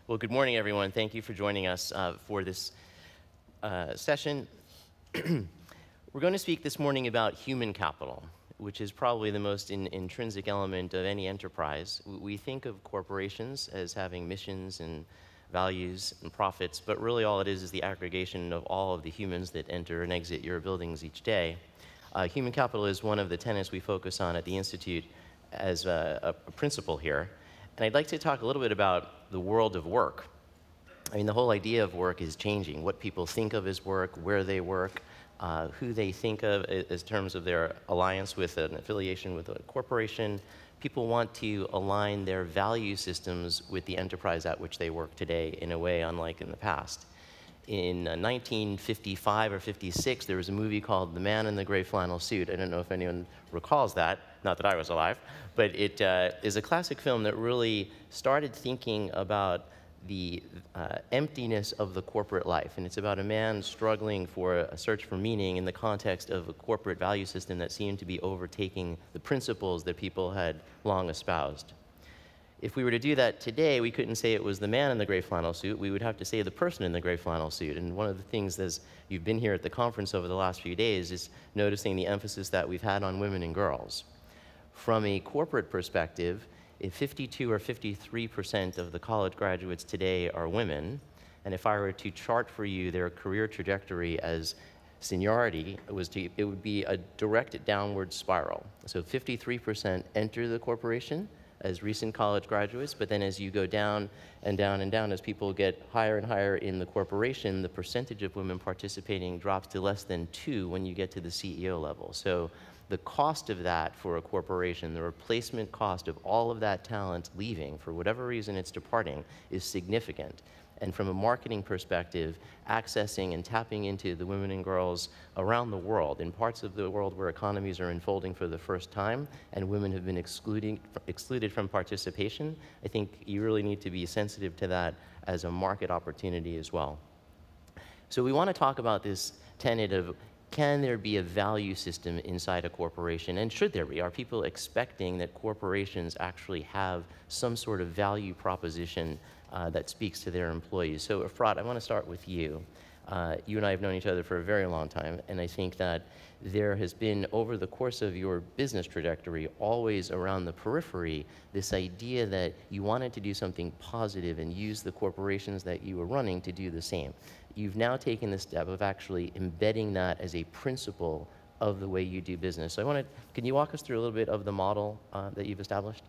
Well, good morning, everyone. Thank you for joining us for this session. We're going to speak this morning about human capital, which is probably the most intrinsic element of any enterprise. We think of corporations as having missions and values and profits, but really all it is the aggregation of all of the humans that enter and exit your buildings each day. Human capital is one of the tenets we focus on at the Institute as a principle here. And I'd like to talk a little bit about the world of work. I mean, the whole idea of work is changing. What people think of as work, where they work, who they think of as terms of their alliance with an affiliation with a corporation. People want to align their value systems with the enterprise at which they work today in a way unlike in the past. In 1955 or 56, there was a movie called The Man in the Gray Flannel Suit. I don't know if anyone recalls that, not that I was alive, but it is a classic film that really started thinking about the emptiness of the corporate life. And it's about a man struggling for a search for meaning in the context of a corporate value system that seemed to be overtaking the principles that people had long espoused. If we were to do that today, we couldn't say it was the man in the gray flannel suit. We would have to say the person in the gray flannel suit. And one of the things, as you've been here at the conference over the last few days, is noticing the emphasis that we've had on women and girls. From a corporate perspective, if 52 or 53% of the college graduates today are women, and if I were to chart for you their career trajectory as seniority, it would be a direct downward spiral. So 53% enter the corporation as recent college graduates, but then as you go down and down and down, as people get higher and higher in the corporation, the percentage of women participating drops to less than 2 when you get to the CEO level. So the cost of that for a corporation, the replacement cost of all of that talent leaving, for whatever reason it's departing, is significant. And from a marketing perspective, accessing and tapping into the women and girls around the world, in parts of the world where economies are unfolding for the first time and women have been excluded from participation, I think you really need to be sensitive to that as a market opportunity as well. So we want to talk about this tenet of, can there be a value system inside a corporation, and should there be? Are people expecting that corporations actually have some sort of value proposition that speaks to their employees? So Efrat, I want to start with you. You and I have known each other for a very long time, and I think that there has been, over the course of your business trajectory, always around the periphery, this idea that you wanted to do something positive and use the corporations that you were running to do the same. You've now taken the step of actually embedding that as a principle of the way you do business. So can you walk us through a little bit of the model that you've established?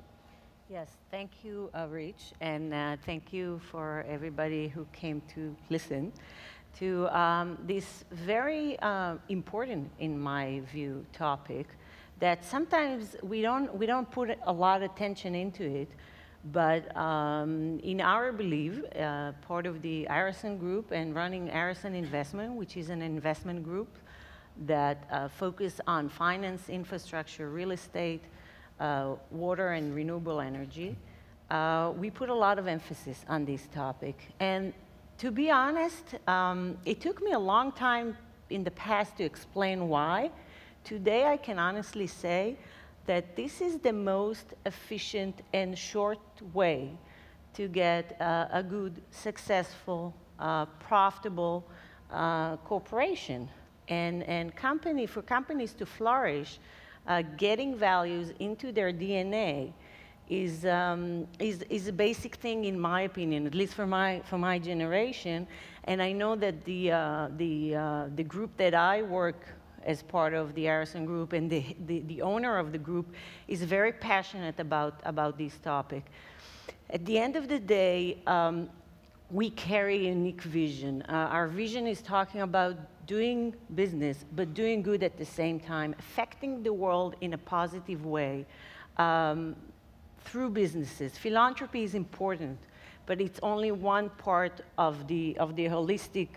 Yes, thank you, Rich, and thank you for everybody who came to listen to this very important, in my view, topic that sometimes we don't put a lot of attention into it, but in our belief, part of the Arison Group and running Arison Investment, which is an investment group that focus on finance, infrastructure, real estate, water and renewable energy, we put a lot of emphasis on this topic. And to be honest, it took me a long time in the past to explain why. Today, I can honestly say that this is the most efficient and short way to get a good, successful, profitable corporation. And for companies to flourish, getting values into their DNA is a basic thing, in my opinion, at least for my generation. And I know that the group that I work as part of the Arison Group, and the owner of the group is very passionate about this topic. At the end of the day, we carry a unique vision. Our vision is talking about doing business, but doing good at the same time, affecting the world in a positive way through businesses. Philanthropy is important, but it's only one part of the holistic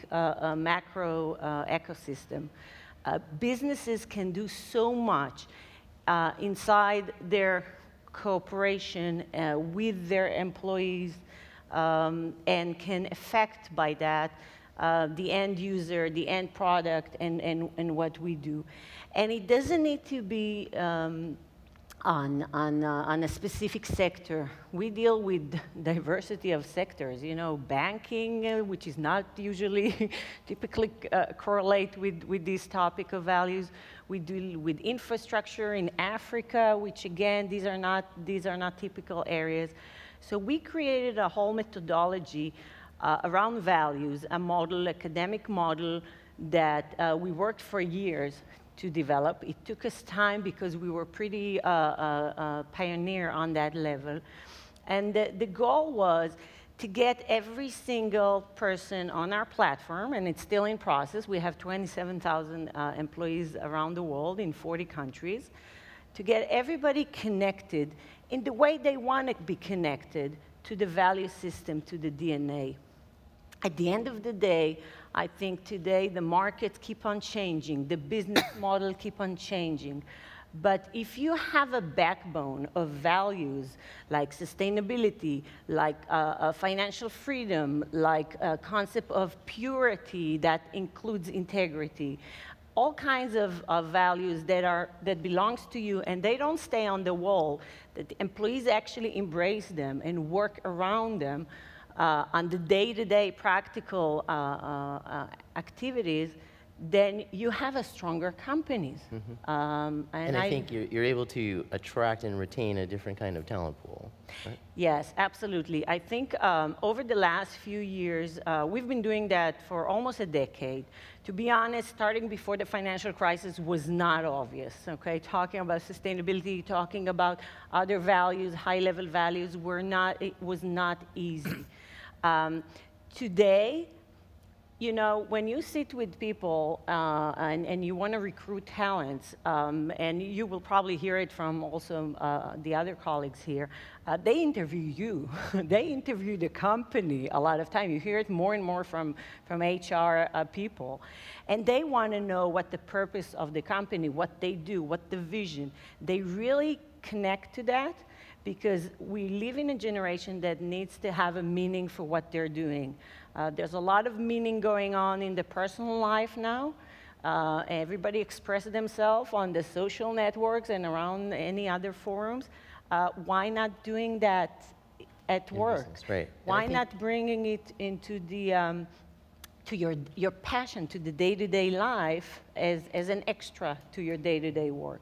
macro ecosystem. Businesses can do so much inside their cooperation with their employees and can affect by that the end user, the end product, and what we do. And it doesn't need to be on a specific sector. We deal with diversity of sectors, you know, banking, which is not usually typically correlate with this topic of values. We deal with infrastructure in Africa, which again, these are not typical areas. So we created a whole methodology around values, a model, academic model that we worked for years to develop. It took us time because we were pretty pioneer on that level. And the goal was to get every single person on our platform, and it's still in process. We have 27,000 employees around the world in 40 countries, to get everybody connected in the way they want to be connected to the value system, to the DNA. At the end of the day, I think today the markets keep on changing, the business model keep on changing. But if you have a backbone of values like sustainability, like financial freedom, like a concept of purity that includes integrity, all kinds of values that belongs to you, and they don't stay on the wall, that the employees actually embrace them and work around them, on the day-to-day practical activities, then you have a stronger companies. Mm-hmm. And I think you're able to attract and retain a different kind of talent pool, right? Yes, absolutely. I think over the last few years, we've been doing that for almost a decade. To be honest, starting before the financial crisis was not obvious, okay? Talking about sustainability, talking about other values, high-level values, it was not easy. Today, you know, when you sit with people and you want to recruit talents, and you will probably hear it from also the other colleagues here, they interview you. They interview the company a lot of time. You hear it more and more from HR people. And they want to know what the purpose of the company, what they do, what the vision. They really connect to that, because we live in a generation that needs to have a meaning for what they're doing. There's a lot of meaning going on in the personal life now. Everybody expresses themselves on the social networks and around any other forums. Why not doing that at work? Right. Why not bringing it into the to your passion, to the day-to-day life as an extra to your day-to-day work?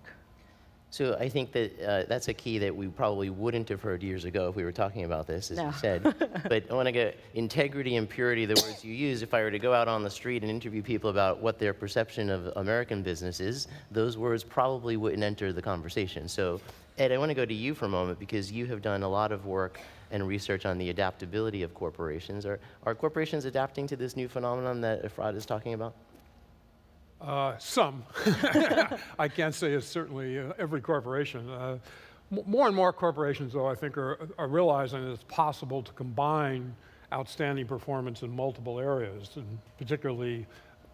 So I think that that's a key that we probably wouldn't have heard years ago if we were talking about this, as No. you said. But I want to get integrity and purity, the words you use. If I were to go out on the street and interview people about what their perception of American business is, those words probably wouldn't enter the conversation. So Ed, I want to go to you for a moment, because you have done a lot of work and research on the adaptability of corporations. Are corporations adapting to this new phenomenon that Efrat is talking about? Some. I can't say it's certainly every corporation. More and more corporations, though, I think are realizing that it's possible to combine outstanding performance in multiple areas, and particularly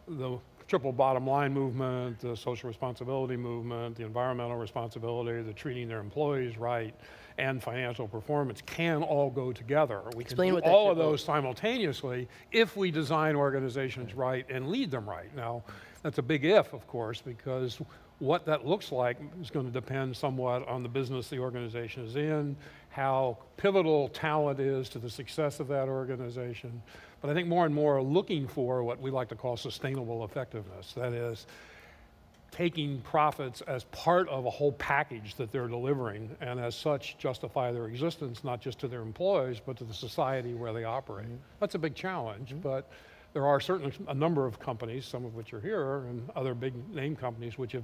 the triple bottom line movement, the social responsibility movement, the environmental responsibility, the treating their employees right, and financial performance can all go together. We can do all of those simultaneously if we design organizations right and lead them right. Now, that's a big if, of course, because what that looks like is going to depend somewhat on the business the organization is in, how pivotal talent is to the success of that organization. But I think more and more are looking for what we like to call sustainable effectiveness. That is, taking profits as part of a whole package that they're delivering, and as such justify their existence, not just to their employees, but to the society where they operate. Mm-hmm. That's a big challenge, but there are certainly a number of companies, some of which are here, and other big name companies which have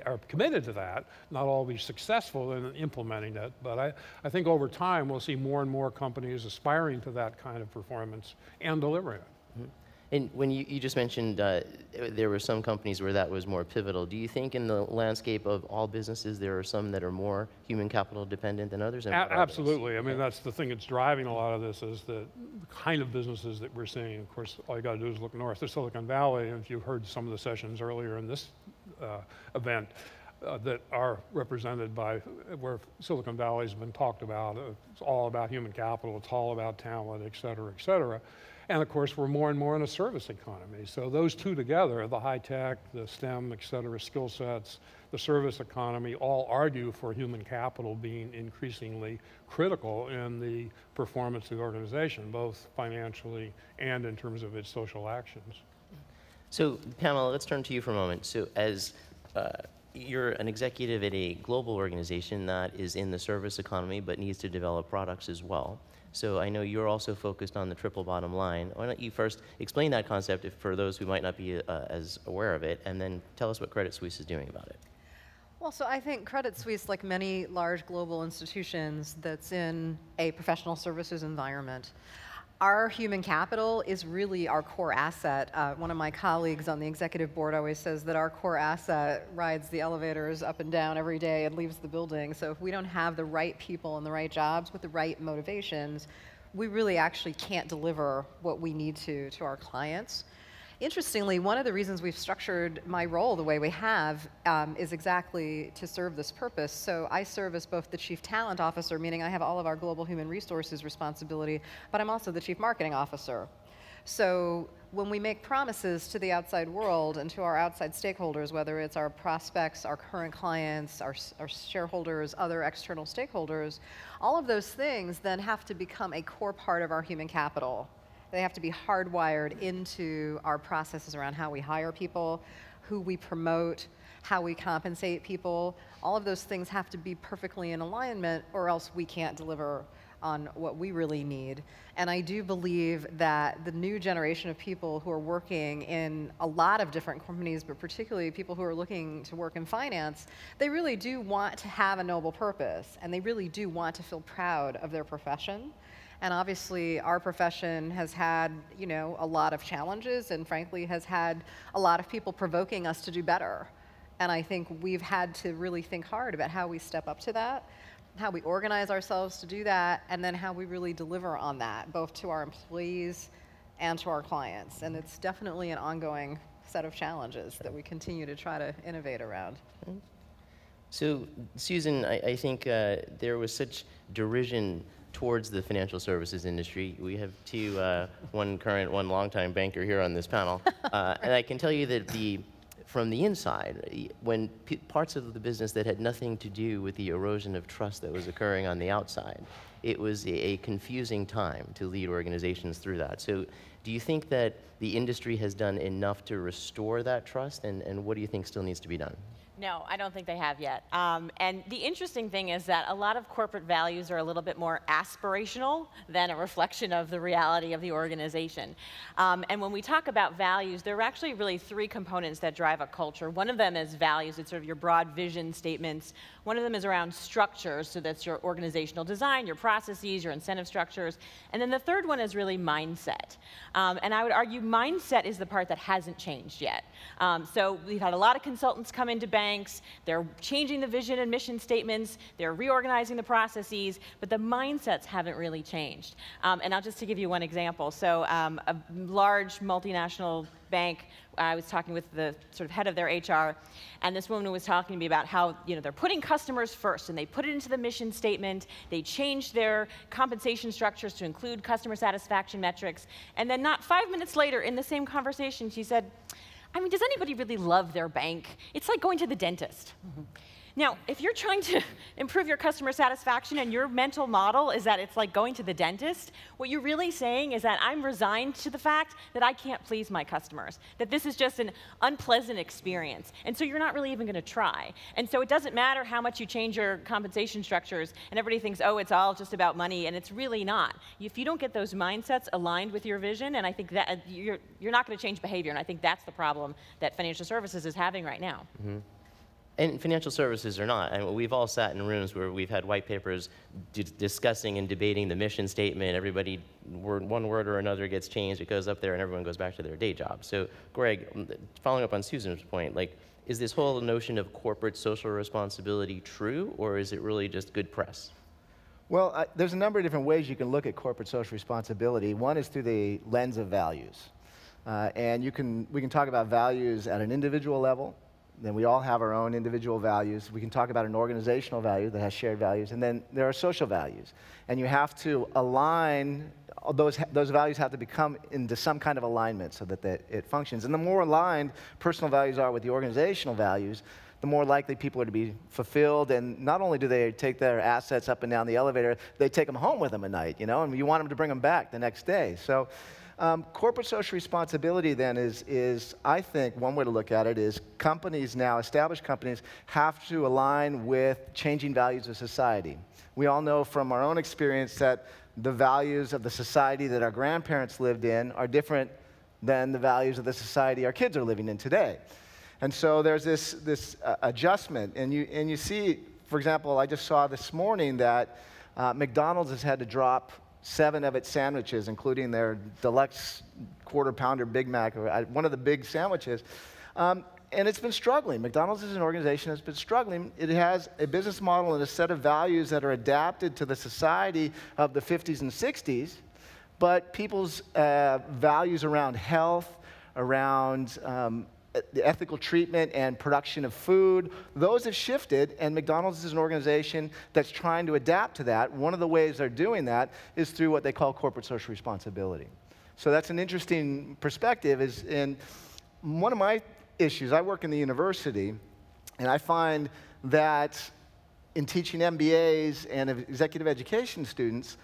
are committed to that, not always successful in implementing it. But I think over time we'll see more and more companies aspiring to that kind of performance and delivering it. Mm-hmm. And when you just mentioned there were some companies where that was more pivotal, do you think in the landscape of all businesses there are some that are more human capital dependent than others? Absolutely. I mean, that's the thing that's driving a lot of this, is the kind of businesses that we're seeing. Of course, all you got to do is look north of Silicon Valley, and if you heard some of the sessions earlier in this event, that are represented by where Silicon Valley has been talked about. It's all about human capital, it's all about talent, et cetera, et cetera. And of course, we're more and more in a service economy. So those two together, the high tech, the STEM, et cetera, skill sets, the service economy, all argue for human capital being increasingly critical in the performance of the organization, both financially and in terms of its social actions. So, Pamela, let's turn to you for a moment. So, as you're an executive at a global organization that is in the service economy but needs to develop products as well. So I know you're also focused on the triple bottom line. Why don't you first explain that concept for those who might not be as aware of it, and then tell us what Credit Suisse is doing about it. Well, so I think Credit Suisse, like many large global institutions that's in a professional services environment, our human capital is really our core asset. One of my colleagues on the executive board always says that our core asset rides the elevators up and down every day and leaves the building. So if we don't have the right people in the right jobs with the right motivations, we really actually can't deliver what we need to our clients. Interestingly, one of the reasons we've structured my role the way we have is exactly to serve this purpose. So I serve as both the Chief Talent Officer, meaning I have all of our global human resources responsibility, but I'm also the Chief Marketing Officer. So when we make promises to the outside world and to our outside stakeholders, whether it's our prospects, our current clients, our shareholders, other external stakeholders, all of those things then have to become a core part of our human capital. They have to be hardwired into our processes around how we hire people, who we promote, how we compensate people. All of those things have to be perfectly in alignment, or else we can't deliver on what we really need. And I do believe that the new generation of people who are working in a lot of different companies, but particularly people who are looking to work in finance, they really do want to have a noble purpose, and they really do want to feel proud of their profession. And obviously, our profession has had, you know, a lot of challenges, and frankly, has had a lot of people provoking us to do better. And I think we've had to really think hard about how we step up to that, how we organize ourselves to do that, and then how we really deliver on that, both to our employees and to our clients. And it's definitely an ongoing set of challenges that we continue to try to innovate around. So, Susan, I think there was such derision towards the financial services industry. We have two, one current, one longtime banker here on this panel. And I can tell you that from the inside, when parts of the business that had nothing to do with the erosion of trust that was occurring on the outside, it was a confusing time to lead organizations through that. So do you think that the industry has done enough to restore that trust, and what do you think still needs to be done? No, I don't think they have yet. And the interesting thing is that a lot of corporate values are a little bit more aspirational than a reflection of the reality of the organization. And when we talk about values, there are actually really three components that drive a culture. One of them is values. It's sort of your broad vision statements. One of them is around structures, so that's your organizational design, your processes, your incentive structures. And then the third one is really mindset. And I would argue mindset is the part that hasn't changed yet. So we've had a lot of consultants come into banks. They're changing the vision and mission statements. They're reorganizing the processes, but the mindsets haven't really changed. And I'll just to give you one example. So a large multinational bank, I was talking with the sort of head of their HR, and this woman was talking to me about how, you know, they're putting customers first, and they put it into the mission statement. They changed their compensation structures to include customer satisfaction metrics. And then not 5 minutes later, in the same conversation, she said, I mean, does anybody really love their bank? It's like going to the dentist. Mm-hmm. Now, if you're trying to improve your customer satisfaction and your mental model is that it's like going to the dentist, what you're really saying is that I'm resigned to the fact that I can't please my customers, that this is just an unpleasant experience. And so you're not really even going to try. And so it doesn't matter how much you change your compensation structures, and everybody thinks, oh, it's all just about money, and it's really not. If you don't get those mindsets aligned with your vision, and I think that you're not going to change behavior, and I think that's the problem that financial services is having right now. Mm-hmm. And financial services are not. And we've all sat in rooms where we've had white papers discussing and debating the mission statement. Everybody, one word or another gets changed. It goes up there, and everyone goes back to their day job. So, Greg, following up on Susan's point, like, is this whole notion of corporate social responsibility true, or is it really just good press? Well, there's a number of different ways you can look at corporate social responsibility. One is through the lens of values. And we can talk about values at an individual level, Then we all have our own individual values. We can talk about an organizational value that has shared values, and then there are social values. And you have to align, those values have to become into some kind of alignment so that it functions. And the more aligned personal values are with the organizational values, the more likely people are to be fulfilled. And not only do they take their assets up and down the elevator, they take them home with them at night, and you want them to bring them back the next day. So corporate social responsibility then is, I think, one way to look at it is companies now, established companies, have to align with changing values of society. We all know from our own experience that the values of the society that our grandparents lived in are different than the values of the society our kids are living in today. And so there's this adjustment. And you see, for example, I just saw this morning that McDonald's has had to drop 7 of its sandwiches, including their deluxe quarter-pounder Big Mac, or one of the big sandwiches. And it's been struggling. McDonald's is an organization that's been struggling. It has a business model and a set of values that are adapted to the society of the 50s and 60s, but people's values around health, around the ethical treatment and production of food, those have shifted, and McDonald's is an organization that's trying to adapt to that. One of the ways they're doing that is through what they call corporate social responsibility. So that's an interesting perspective. And one of my issues, I work in the university, and I find that in teaching MBAs and executive education students,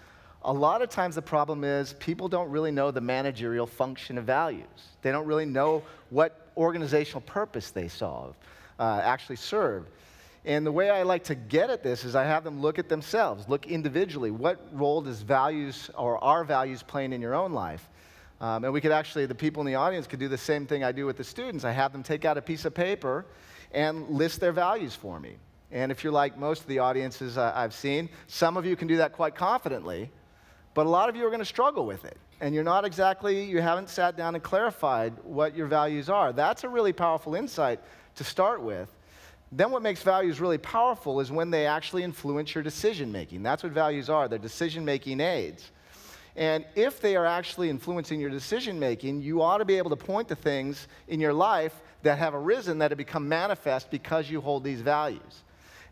a lot of times the problem is people don't really know the managerial function of values. They don't really know what organizational purpose they actually serve. And the way I like to get at this is I have them look at themselves, look individually. What role does values or our values playing in your own life? And we could actually, the people in the audience could do the same thing I do with the students. I have them take out a piece of paper and list their values for me. And if you're like most of the audiences I've seen, some of you can do that quite confidently, but a lot of you are going to struggle with it. And you haven't sat down and clarified what your values are. That's a really powerful insight to start with. Then what makes values really powerful is when they actually influence your decision-making. That's what values are. They're decision-making aids. And if they are actually influencing your decision-making, you ought to be able to point to things in your life that have arisen that have become manifest because you hold these values.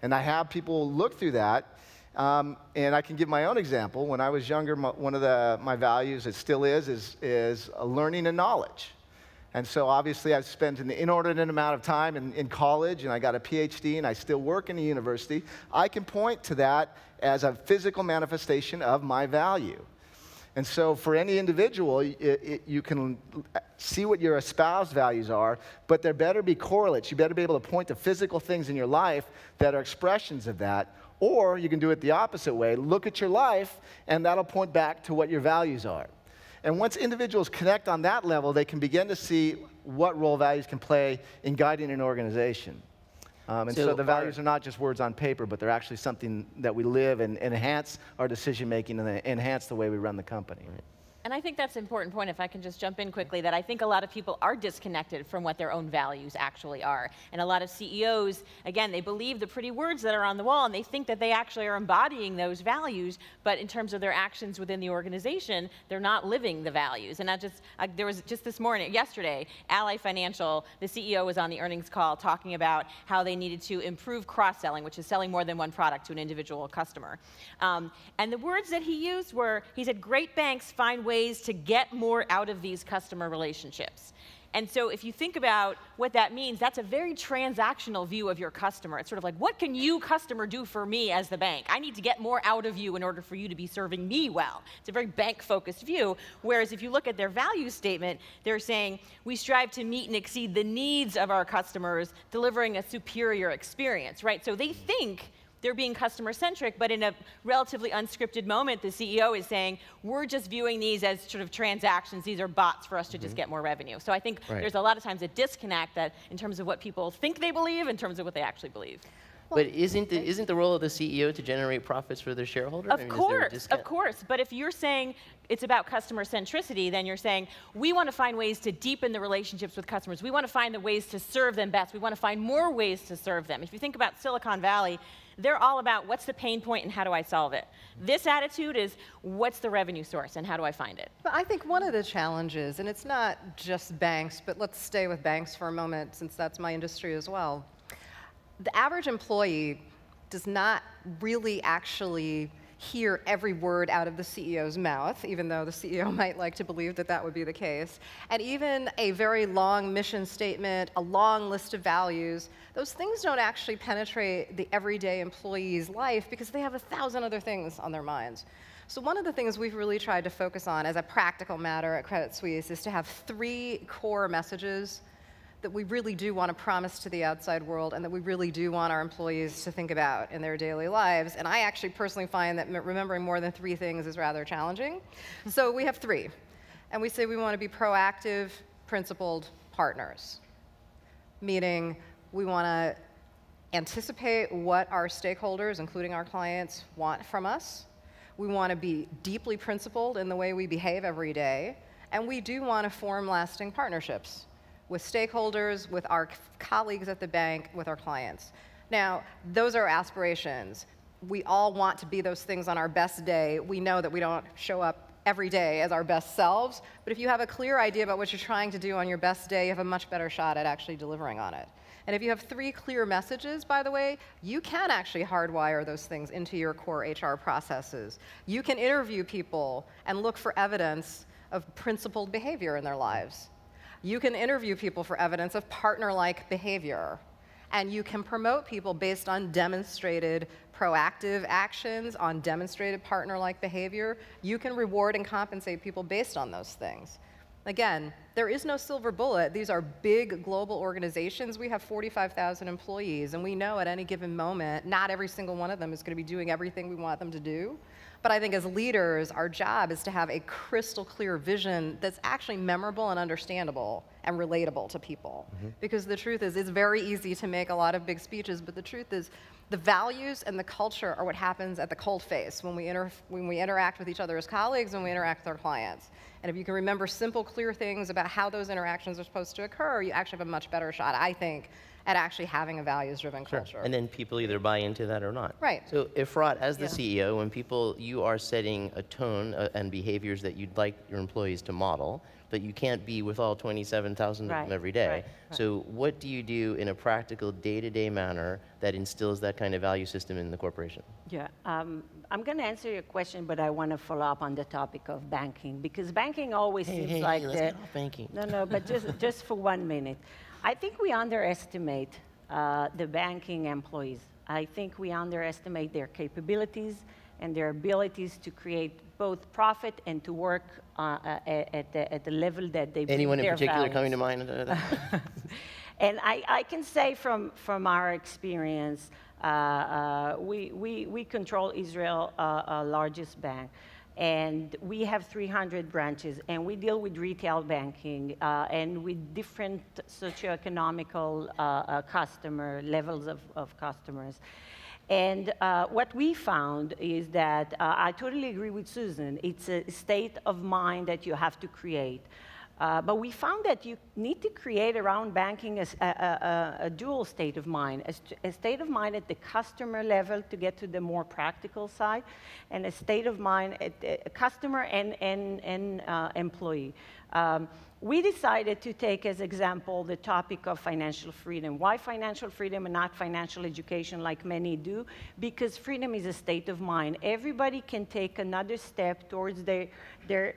And I have people look through that. And I can give my own example. When I was younger, one of my values, it still is learning and knowledge. And so obviously I've spent an inordinate amount of time in college, and I got a PhD, and I still work in a university. I can point to that as a physical manifestation of my value. And so for any individual, you can see what your espoused values are, but there better be correlates. You better be able to point to physical things in your life that are expressions of that. Or you can do it the opposite way. Look at your life, and that'll point back to what your values are. And once individuals connect on that level, they can begin to see what role values can play in guiding an organization. And so the values are not just words on paper, but they're actually something that we live and enhance our decision-making and enhance the way we run the company. Right. And I think that's an important point, if I can just jump in quickly, that I think a lot of people are disconnected from what their own values actually are. And a lot of CEOs, again, they believe the pretty words that are on the wall, and they think that they actually are embodying those values, but in terms of their actions within the organization, they're not living the values. And there was just yesterday, Ally Financial, the CEO was on the earnings call talking about how they needed to improve cross-selling, which is selling more than one product to an individual customer. And the words that he used were, he said, great banks find ways to get more out of these customer relationships. And so if you think about what that means, that's a very transactional view of your customer. It's sort of like, what can you, customer, do for me as the bank? I need to get more out of you in order for you to be serving me well. It's a very bank-focused view, whereas if you look at their value statement, they're saying, we strive to meet and exceed the needs of our customers, delivering a superior experience, right? So they think they're being customer-centric, but in a relatively unscripted moment, the CEO is saying, we're just viewing these as sort of transactions. These are bots for us to just get more revenue. So I think there's a lot of times a disconnect that in terms of what people think they believe in terms of what they actually believe. But isn't the role of the CEO to generate profits for their shareholders? Of course. But if you're saying it's about customer centricity, then you're saying we want to find ways to deepen the relationships with customers. We want to find the ways to serve them best. We want to find more ways to serve them. If you think about Silicon Valley, They're all about what's the pain point and how do I solve it. This attitude is what's the revenue source and how do I find it. But I think one of the challenges, and it's not just banks, but let's stay with banks for a moment since that's my industry as well. The average employee does not really actually hear every word out of the CEO's mouth, even though the CEO might like to believe that that would be the case. And even a very long mission statement, a long list of values, those things don't actually penetrate the everyday employee's life because they have 1,000 other things on their minds. So one of the things we've really tried to focus on as a practical matter at Credit Suisse is to have 3 core messages that we really do want to promise to the outside world and that we really do want our employees to think about in their daily lives. And I actually personally find that remembering more than 3 things is rather challenging. So we have 3. And we say we want to be proactive, principled partners, meaning we want to anticipate what our stakeholders, including our clients, want from us. We want to be deeply principled in the way we behave every day. And we do want to form lasting partnerships with stakeholders, with our colleagues at the bank, with our clients. Now, those are aspirations. We all want to be those things on our best day. We know that we don't show up every day as our best selves, but if you have a clear idea about what you're trying to do on your best day, you have a much better shot at actually delivering on it. And if you have 3 clear messages, by the way, you can actually hardwire those things into your core HR processes. You can interview people and look for evidence of principled behavior in their lives. You can interview people for evidence of partner-like behavior. And you can promote people based on demonstrated proactive actions, on demonstrated partner-like behavior. You can reward and compensate people based on those things. Again, there is no silver bullet. These are big global organizations. We have 45,000 employees, and we know at any given moment, not every single one of them is going to be doing everything we want them to do. But I think as leaders, our job is to have a crystal clear vision that's actually memorable and understandable and relatable to people. Because the truth is, it's very easy to make a lot of big speeches, but the truth is, the values and the culture are what happens at the cold face when we interact with each other as colleagues and we interact with our clients. And if you can remember simple, clear things about how those interactions are supposed to occur, you actually have a much better shot, I think, at actually having a values-driven culture. And then people either buy into that or not. Right. So Efrat, as the CEO, when you are setting a tone and behaviors that you'd like your employees to model, but you can't be with all 27,000 of them every day. Right. So what do you do in a practical day-to-day manner that instills that kind of value system in the corporation? Yeah, I'm going to answer your question, but I want to follow up on the topic of banking, because banking always seems like let's get off banking. No, but just for 1 minute. I think we underestimate the banking employees. I think we underestimate their capabilities and their abilities to create both profit and to work at the level that they bring Anyone in their particular values. coming to mind? And I can say from our experience, we control Israel's largest bank. And we have 300 branches, and we deal with retail banking and with different socioeconomical customer levels of customers. And what we found is that I totally agree with Susan. It's a state of mind that you have to create. But we found that you need to create around banking a dual state of mind, a state of mind at the customer level to get to the more practical side, and a state of mind at the customer and employee. We decided to take as example the topic of financial freedom. Why financial freedom and not financial education like many do? Because freedom is a state of mind. Everybody can take another step towards their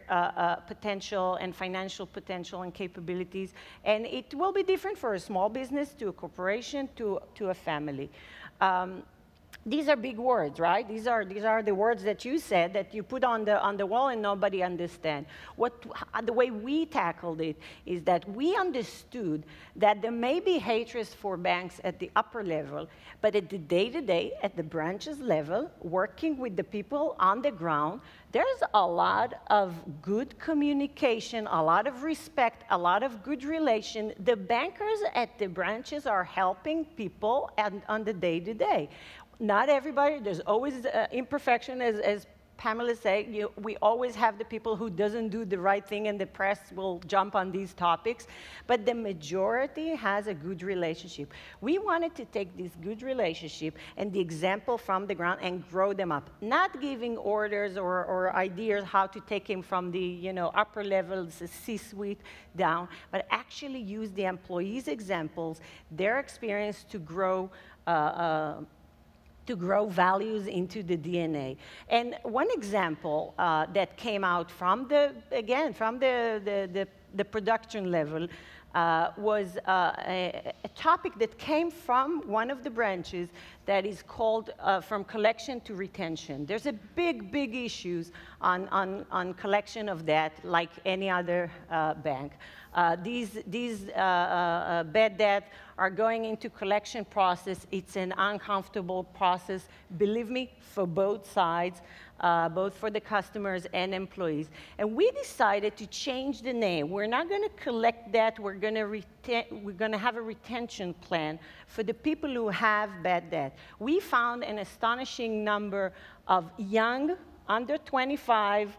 potential and financial potential and capabilities, and it will be different for a small business to a corporation to a family. These are big words, right? These are the words that you said that you put on the wall and nobody understands. The way we tackled it is that we understood that there may be hatred for banks at the upper level, but at the day-to-day, at the branches level, working with the people on the ground, there's a lot of good communication, a lot of respect, a lot of good relation. The bankers at the branches are helping people on the day-to-day. Not everybody, there's always imperfection as Pamela said, we always have the people who doesn't do the right thing, and the press will jump on these topics, but the majority has a good relationship. We wanted to take this good relationship and the example from the ground and grow them up, not giving orders or ideas how to take him from the upper levels, the C-suite down, but actually use the employees' examples, their experience to grow values into the DNA. And one example that came out from the production level was a topic that came from one of the branches that is called from collection to retention. There's a big issues on collection of that, like any other bank. These bad debt are going into collection process. It's an uncomfortable process, believe me, for both sides, both for the customers and employees. And we decided to change the name. We're not going to collect that. We're going to have a retention plan for the people who have bad debt. We found an astonishing number of young, under 25,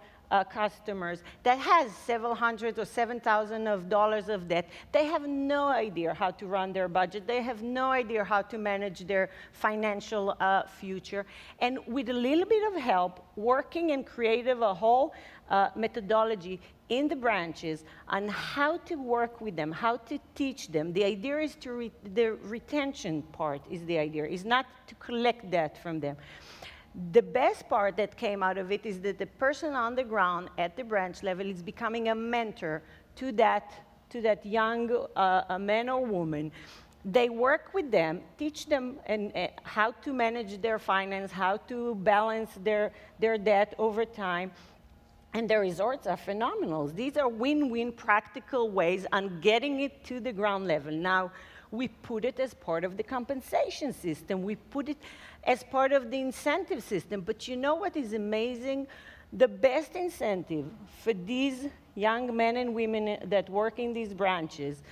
customers that has several hundred or $7,000 of debt. They have no idea how to run their budget. They have no idea how to manage their financial future. And with a little bit of help, working and creative a whole methodology in the branches on how to work with them, how to teach them. The idea is the retention part is the idea, is not to collect that from them. The best part that came out of it is that the person on the ground at the branch level is becoming a mentor to that young man or woman. They work with them, teach them how to manage their finance, how to balance their debt over time. And the results are phenomenal. These are win-win practical ways on getting it to the ground level. Now, we put it as part of the compensation system. We put it as part of the incentive system. But you know what is amazing? The best incentive for these young men and women that work in these branches,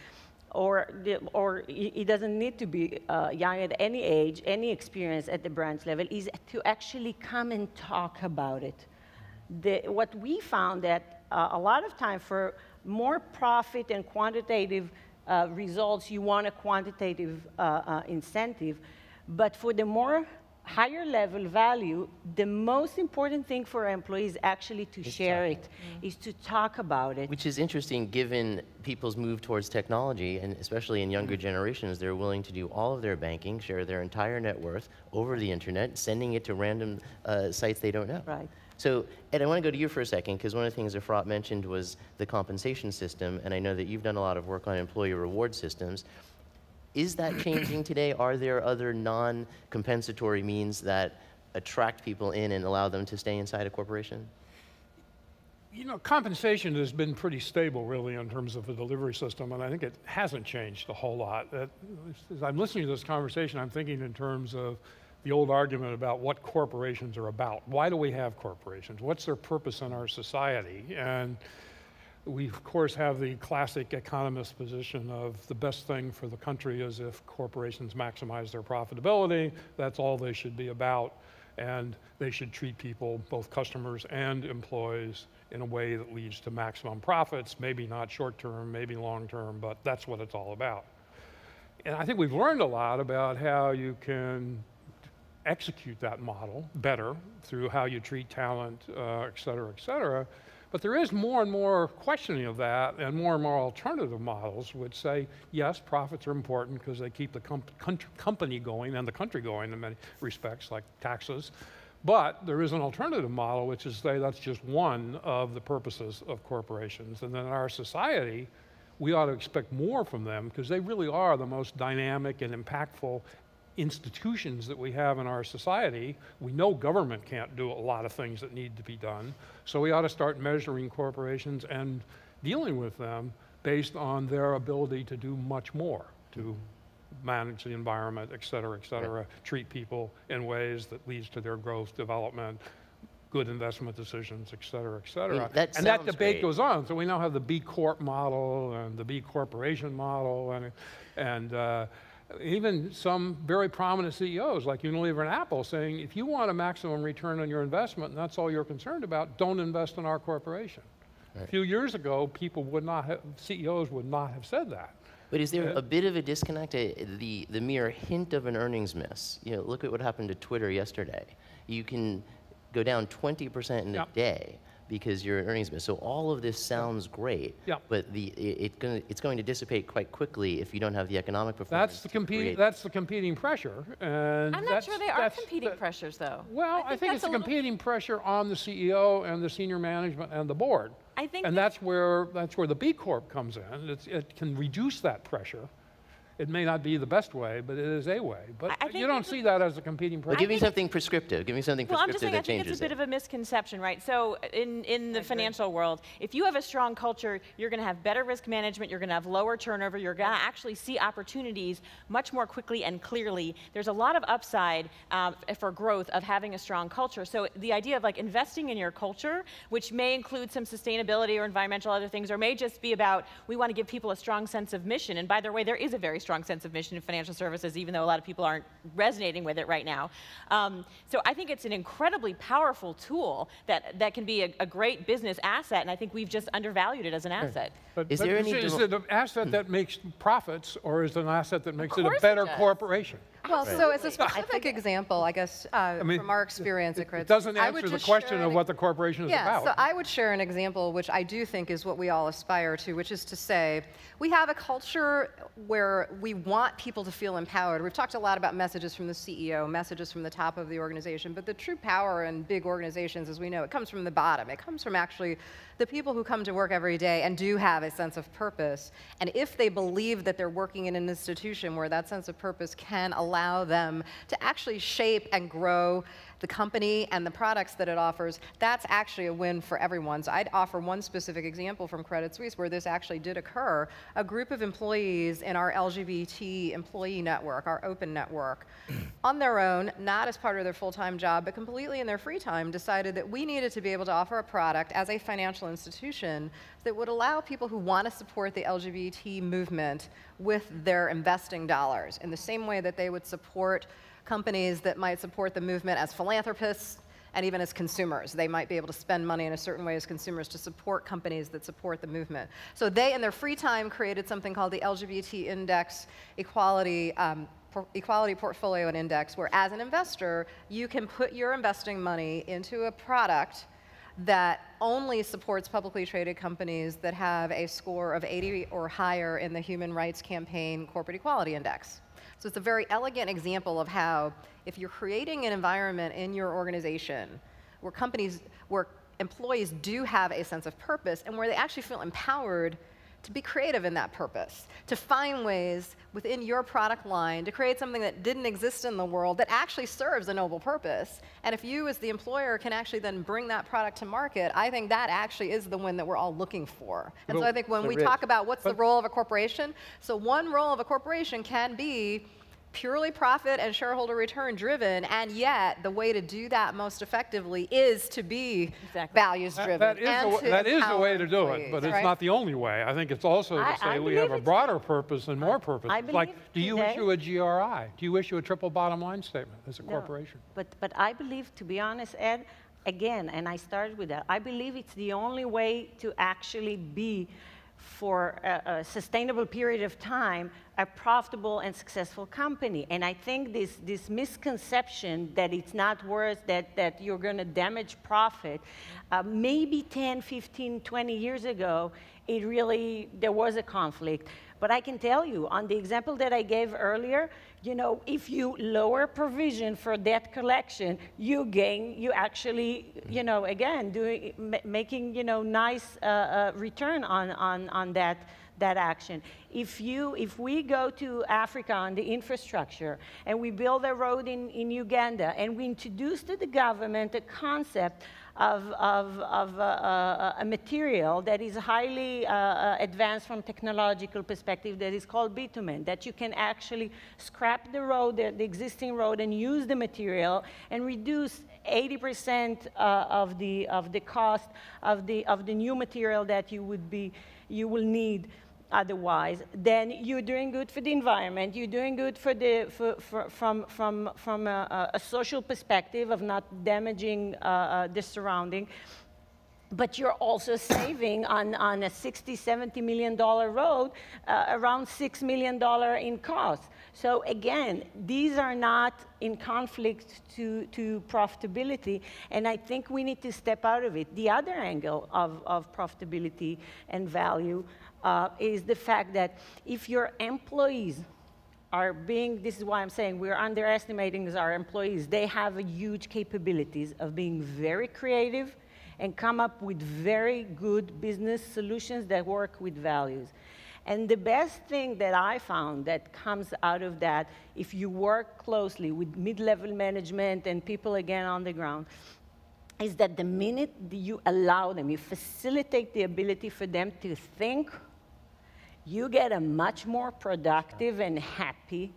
or it doesn't need to be young at any age, any experience at the branch level, is to actually come and talk about it. What we found that a lot of time for more profit and quantitative results, you want a quantitative incentive. But for the more higher level value, the most important thing for employees actually to share it, is to talk about it. Which is interesting given people's move towards technology, and especially in younger generations, they're willing to do all of their banking, share their entire net worth over the internet, sending it to random sites they don't know. Right. So, Ed, I want to go to you for a second, because one of the things Efrat mentioned was the compensation system, and I know that you've done a lot of work on employee reward systems. Is that changing today? Are there other non-compensatory means that attract people in and allow them to stay inside a corporation? Compensation has been pretty stable, really, in terms of the delivery system, and I think it hasn't changed a whole lot. As I'm listening to this conversation, I'm thinking in terms of the old argument about what corporations are about. Why do we have corporations? What's their purpose in our society? And we, of course, have the classic economist position of the best thing for the country is if corporations maximize their profitability. That's all they should be about. And they should treat people, both customers and employees, in a way that leads to maximum profits, maybe not short-term, maybe long-term, but that's what it's all about. And I think we've learned a lot about how you can execute that model better through how you treat talent, et cetera, et cetera. But there is more and more questioning of that and more alternative models which say, yes, profits are important because they keep the company going and the country going in many respects, like taxes. But there is an alternative model which is say that's just one of the purposes of corporations. And then in our society, we ought to expect more from them because they really are the most dynamic and impactful institutions that we have in our society. We know government can't do a lot of things that need to be done, so we ought to start measuring corporations and dealing with them based on their ability to do much more, to manage the environment, et cetera, treat people in ways that leads to their growth, development, good investment decisions, et cetera, et cetera. I mean, and that debate goes on. So we now have the B Corp model and the B Corporation model, and even some very prominent CEOs like Unilever and Apple saying, if you want a maximum return on your investment and that's all you're concerned about, don't invest in our corporation. Right. A few years ago, people would not have, CEOs would not have said that. But is there a bit of a disconnect? The mere hint of an earnings miss. You know, look at what happened to Twitter yesterday. You can go down 20% in a day because your earnings miss. So all of this sounds great, but it's going to dissipate quite quickly if you don't have the economic performance. That's the competing pressure. And I'm not sure they are competing pressures, though. Well, I think it's a competing pressure on the CEO and the senior management and the board. And that's where the B Corp comes in. It can reduce that pressure. It may not be the best way, but it is a way. But you don't see that as a competing pressure. Well, give me something prescriptive. Give me something prescriptive that changes it. I think it's a bit of a misconception, right? So in the financial world, if you have a strong culture, you're going to have better risk management, you're going to have lower turnover, you're going to actually see opportunities much more quickly and clearly. There's a lot of upside for growth of having a strong culture. So the idea of like investing in your culture, which may include some sustainability or environmental other things, or may just be about we want to give people a strong sense of mission. And by the way, there is a very strong sense of mission in financial services, even though a lot of people aren't resonating with it right now. So I think it's an incredibly powerful tool that can be a great business asset, and I think we've just undervalued it as an asset. But is it an asset that makes profits, or is it an asset that makes it a better corporation? Well, so as a specific example, I guess, from our experience at Credit Suisse, it doesn't answer the question of what the corporation is about. So I would share an example, which I do think is what we all aspire to, which is to say, we have a culture where we want people to feel empowered. We've talked a lot about messages from the CEO, messages from the top of the organization, but the true power in big organizations, as we know, it comes from the bottom. It comes from actually the people who come to work every day and do have a sense of purpose. And if they believe that they're working in an institution where that sense of purpose can allow them to actually shape and grow the company and the products that it offers, that's actually a win for everyone. So I'd offer one specific example from Credit Suisse where this actually did occur. A group of employees in our LGBT employee network, our open network, on their own, not as part of their full-time job, but completely in their free time, decided that we needed to be able to offer a product as a financial institution that would allow people who want to support the LGBT movement with their investing dollars in the same way that they would support companies that might support the movement as philanthropists and even as consumers. They might be able to spend money in a certain way as consumers to support companies that support the movement. So they, in their free time, created something called the LGBT Index Equality Portfolio and Index, where as an investor, you can put your investing money into a product that only supports publicly traded companies that have a score of 80 or higher in the Human Rights Campaign Corporate Equality Index. So it's a very elegant example of how, if you're creating an environment in your organization where employees do have a sense of purpose and where they actually feel empowered to be creative in that purpose, to find ways within your product line to create something that didn't exist in the world that actually serves a noble purpose. And if you as the employer can actually then bring that product to market, I think that actually is the win that we're all looking for. And so I think when we talk about what's the role of a corporation, so one role of a corporation can be purely profit and shareholder return driven, and yet the way to do that most effectively is to be values driven. That is the way to do it, but it's not the only way. I think it's also to say we have a broader purpose and more purpose. Like, do you issue a GRI? Do you issue a triple bottom line statement as a corporation? But I believe, to be honest, Ed, again, and I started with that, I believe it's the only way to actually be, for a sustainable period of time, a profitable and successful company. And I think this misconception that it's not worth that you're going to damage profit, maybe 10, 15, 20 years ago, there was a conflict. But I can tell you, on the example that I gave earlier, if you lower provision for debt collection, you actually, again, making, nice return on that action. If we go to Africa on the infrastructure and we build a road in Uganda and we introduce to the government a concept of a material that is highly advanced from technological perspective that is called bitumen, that you can actually scrap the road, the existing road, and use the material and reduce 80% of the cost of the new material that you will need. otherwise, then you're doing good for the environment, you're doing good for the, from a social perspective of not damaging the surrounding, but you're also saving on a $60, $70 million road around $6 million in costs. So again, these are not in conflict to profitability, and I think we need to step out of it. The other angle of profitability and value is the fact that if your employees are being, this is why I'm saying we're underestimating our employees, they have huge capabilities of being very creative and come up with very good business solutions that work with values. And the best thing that I found that comes out of that, if you work closely with mid-level management and people again on the ground, is that the minute you allow them, you facilitate the ability for them to think, you get a much more productive and happy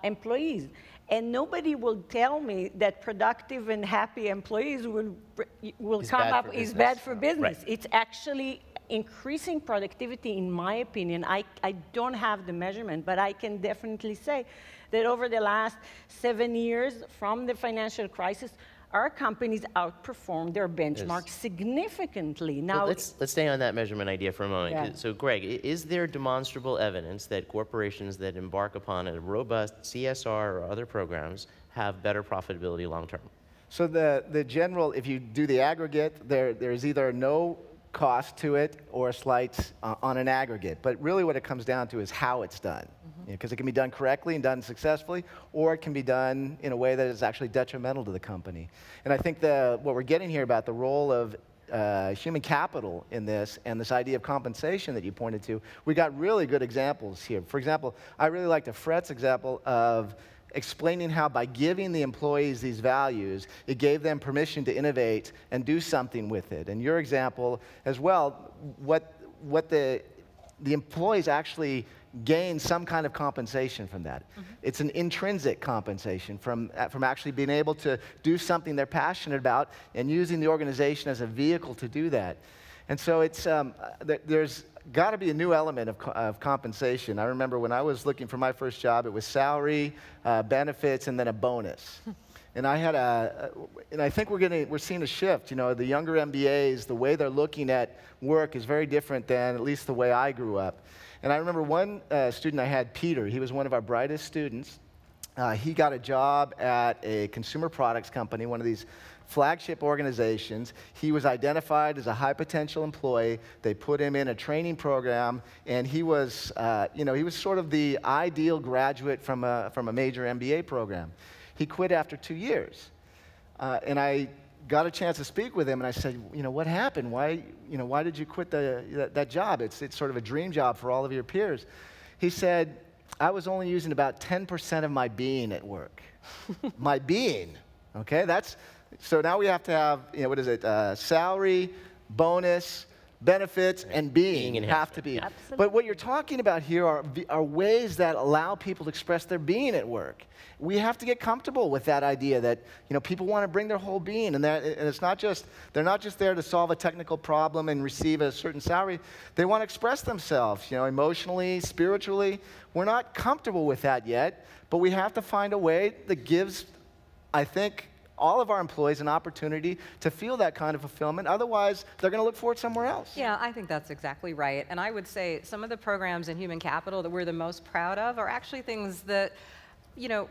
employees. And nobody will tell me that productive and happy employees will come up is bad for business. Right. It's actually increasing productivity, in my opinion. I don't have the measurement, but I can definitely say that over the last 7 years from the financial crisis, our companies outperformed their benchmarks significantly. Now, let's stay on that measurement idea for a moment. Yeah. So Greg, is there demonstrable evidence that corporations that embark upon a robust CSR or other programs have better profitability long term? So the general, if you do the aggregate, there's either no cost to it or a slight on an aggregate. But really what it comes down to is how it's done. Because it can be done correctly and done successfully, or it can be done in a way that is actually detrimental to the company. And I think what we're getting here about the role of human capital in this and this idea of compensation that you pointed to, we got really good examples here. For example, I really liked Fred's example of explaining how by giving the employees these values, it gave them permission to innovate and do something with it. And your example as well, what the employees actually gain some kind of compensation from that. It's an intrinsic compensation from actually being able to do something they're passionate about and using the organization as a vehicle to do that. And so it's, there's got to be a new element of compensation. I remember when I was looking for my first job, it was salary, benefits, and then a bonus. And I had and I think we're seeing a shift. You know, the younger MBAs, the way they're looking at work is very different than at least the way I grew up. And I remember one student I had, Peter, he was one of our brightest students. He got a job at a consumer products company, one of these flagship organizations. He was identified as a high potential employee. They put him in a training program, and he was, he was sort of the ideal graduate from a major MBA program. He quit after 2 years. And I got a chance to speak with him, and I said, what happened? Why did you quit that job? It's sort of a dream job for all of your peers. He said, I was only using about 10% of my being at work. My being, okay? So now we have to have, what is it, salary, bonus, benefits, and being have to be. Absolutely. But what you're talking about here are ways that allow people to express their being at work. We have to get comfortable with that idea that people want to bring their whole being, and it's not just they're not just there to solve a technical problem and receive a certain salary. They want to express themselves, emotionally, spiritually. We're not comfortable with that yet, but we have to find a way that gives, I think, all of our employees an opportunity to feel that kind of fulfillment. Otherwise, they're going to look for it somewhere else. Yeah, I think that's exactly right. And I would say some of the programs in human capital that we're the most proud of are actually things that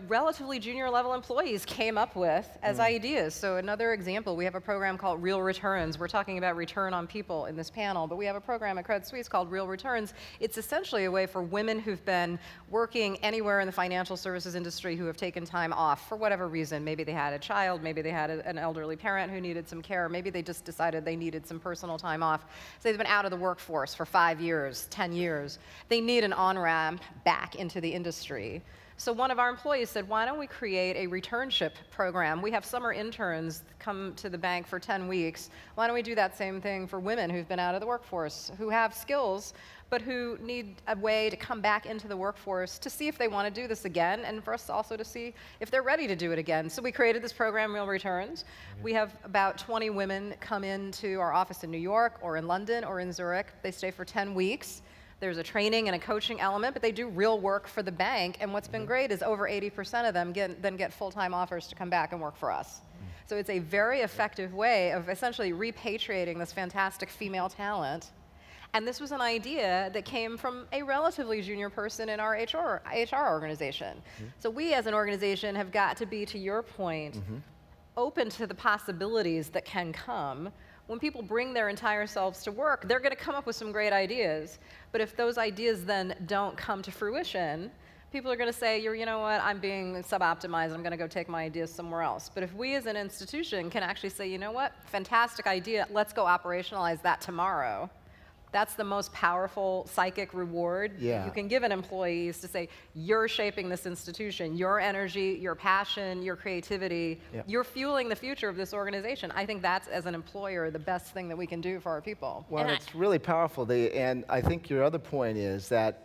relatively junior level employees came up with as ideas. So another example, we have a program called Real Returns. We're talking about return on people in this panel, but we have a program at Credit Suisse called Real Returns. It's essentially a way for women who've been working anywhere in the financial services industry who have taken time off for whatever reason. Maybe they had a child, maybe they had an elderly parent who needed some care, maybe they just decided they needed some personal time off. So they've been out of the workforce for 5 years, 10 years. They need an on-ramp back into the industry. So one of our employees said, why don't we create a returnship program? We have summer interns come to the bank for 10 weeks. Why don't we do that same thing for women who've been out of the workforce, who have skills, but who need a way to come back into the workforce to see if they want to do this again, and for us also to see if they're ready to do it again. So we created this program, Real Returns. We have about 20 women come into our office in New York or in London or in Zurich. They stay for 10 weeks. There's a training and a coaching element, but they do real work for the bank. And what's been great is over 80% of them then get full-time offers to come back and work for us. So it's a very effective way of essentially repatriating this fantastic female talent. And this was an idea that came from a relatively junior person in our HR organization. So we as an organization have got to be, to your point, open to the possibilities that can come. When people bring their entire selves to work, they're going to come up with some great ideas. But if those ideas then don't come to fruition, people are going to say, you know what, I'm being sub-optimized, I'm going to go take my ideas somewhere else. But if we as an institution can actually say, you know what, fantastic idea, let's go operationalize that tomorrow, that's the most powerful psychic reward you can give an employee, is to say, you're shaping this institution, your energy, your passion, your creativity, you're fueling the future of this organization. I think that's, as an employer, the best thing that we can do for our people. Well, it's really powerful. And I think your other point is that,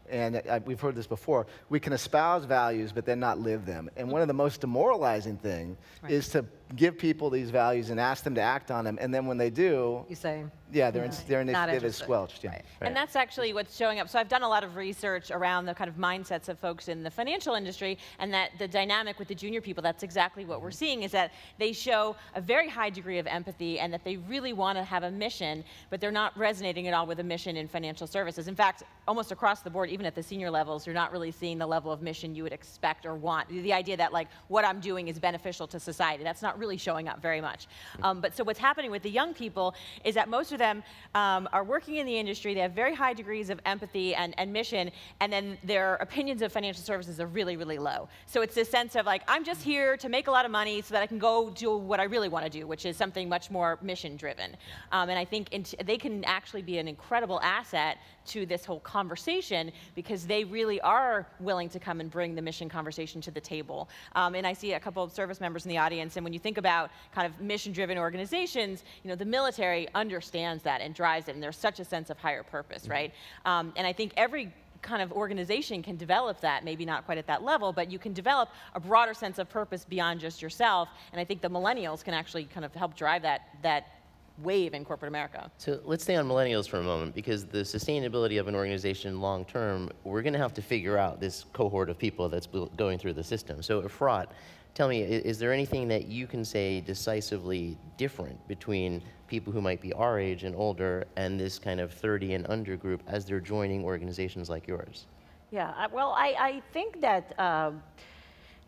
and we've heard this before, we can espouse values but then not live them. And one of the most demoralizing things is to give people these values and ask them to act on them, and then when they do, you say, their initiative is squelched. And that's actually what's showing up. So I've done a lot of research around the kind of mindsets of folks in the financial industry, and that the dynamic with the junior people, that's exactly what we're seeing, is that they show a very high degree of empathy and that they really want to have a mission, but they're not resonating at all with a mission in financial services. In fact, almost across the board, even at the senior levels, you're not really seeing the level of mission you would expect or want. The idea that, like, what I'm doing is beneficial to society, that's not really showing up very much. But so what's happening with the young people is that most of them are working in the industry, they have very high degrees of empathy and mission, and then their opinions of financial services are really, really low. So it's this sense of, like, I'm just here to make a lot of money so that I can go do what I really want to do, which is something much more mission-driven. And I think they can actually be an incredible asset to this whole conversation, because they really are willing to come and bring the mission conversation to the table. And I see a couple of service members in the audience, and when you think about kind of mission-driven organizations, you know, the military understands that and drives it, and there's such a sense of higher purpose, right? And I think every kind of organization can develop that, maybe not quite at that level, but you can develop a broader sense of purpose beyond just yourself, and I think the millennials can actually kind of help drive that wave in corporate America. So let's stay on millennials for a moment, because the sustainability of an organization long term, we're going to have to figure out this cohort of people that's going through the system. So Efrat, tell me, is there anything that you can say decisively different between people who might be our age and older and this kind of 30 and under group as they're joining organizations like yours? Yeah, well, I think that,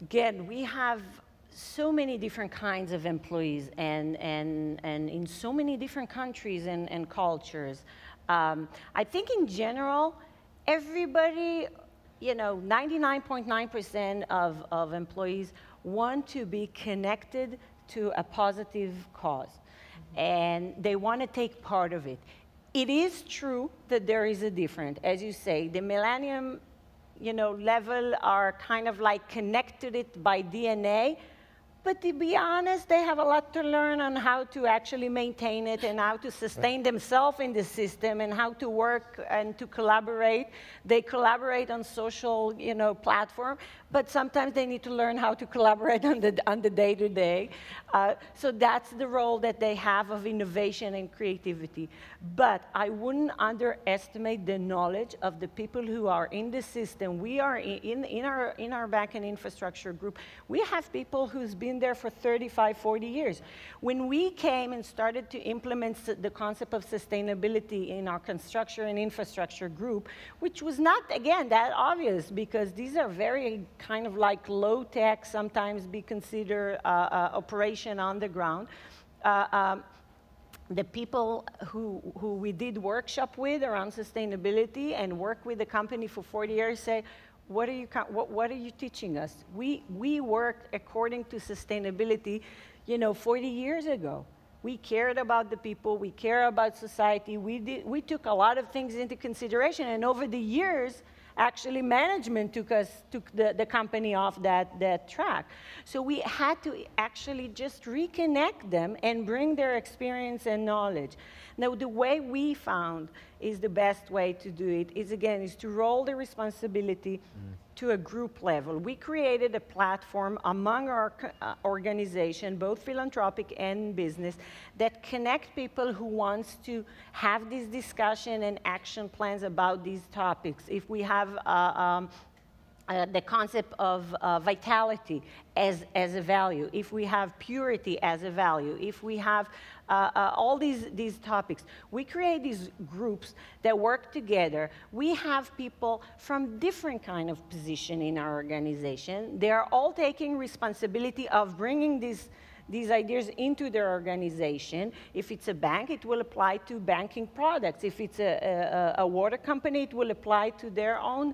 again, we have so many different kinds of employees and in so many different countries and cultures. I think in general, everybody, you know, 99.9% of employees want to be connected to a positive cause, and they want to take part of it. It is true that there is a difference. As you say, the millennium, you know, level are kind of like connected it by DNA, but to be honest, they have a lot to learn on how to actually maintain it and how to sustain themselves in the system and how to work and to collaborate. They collaborate on social, you know, platform, but sometimes they need to learn how to collaborate on the day-to-day. So that's the role that they have of innovation and creativity. But I wouldn't underestimate the knowledge of the people who are in the system. We are in our back-end infrastructure group. We have people who's been there for 35, 40 years. When we came and started to implement the concept of sustainability in our construction and infrastructure group, which was not, again, that obvious, because these are very kind of like low-tech, sometimes be considered operation on the ground. The people who we did workshop with around sustainability and work with the company for 40 years say, what are you teaching us? We worked according to sustainability, you know, 40 years ago. We cared about the people, we care about society, we took a lot of things into consideration, and over the years, actually management took the company off that track. So we had to actually just reconnect them and bring their experience and knowledge. Now, the way we found is the best way to do it is, again, is to roll the responsibility to a group level. We created a platform among our organization, both philanthropic and business, that connect people who wants to have this discussion and action plans about these topics. If we have the concept of vitality as a value, if we have purity as a value, if we have all these topics, we create these groups that work together. We have people from different kind of position in our organization. They are all taking responsibility of bringing these ideas into their organization. If it's a bank, it will apply to banking products. If it's a water company, it will apply to their own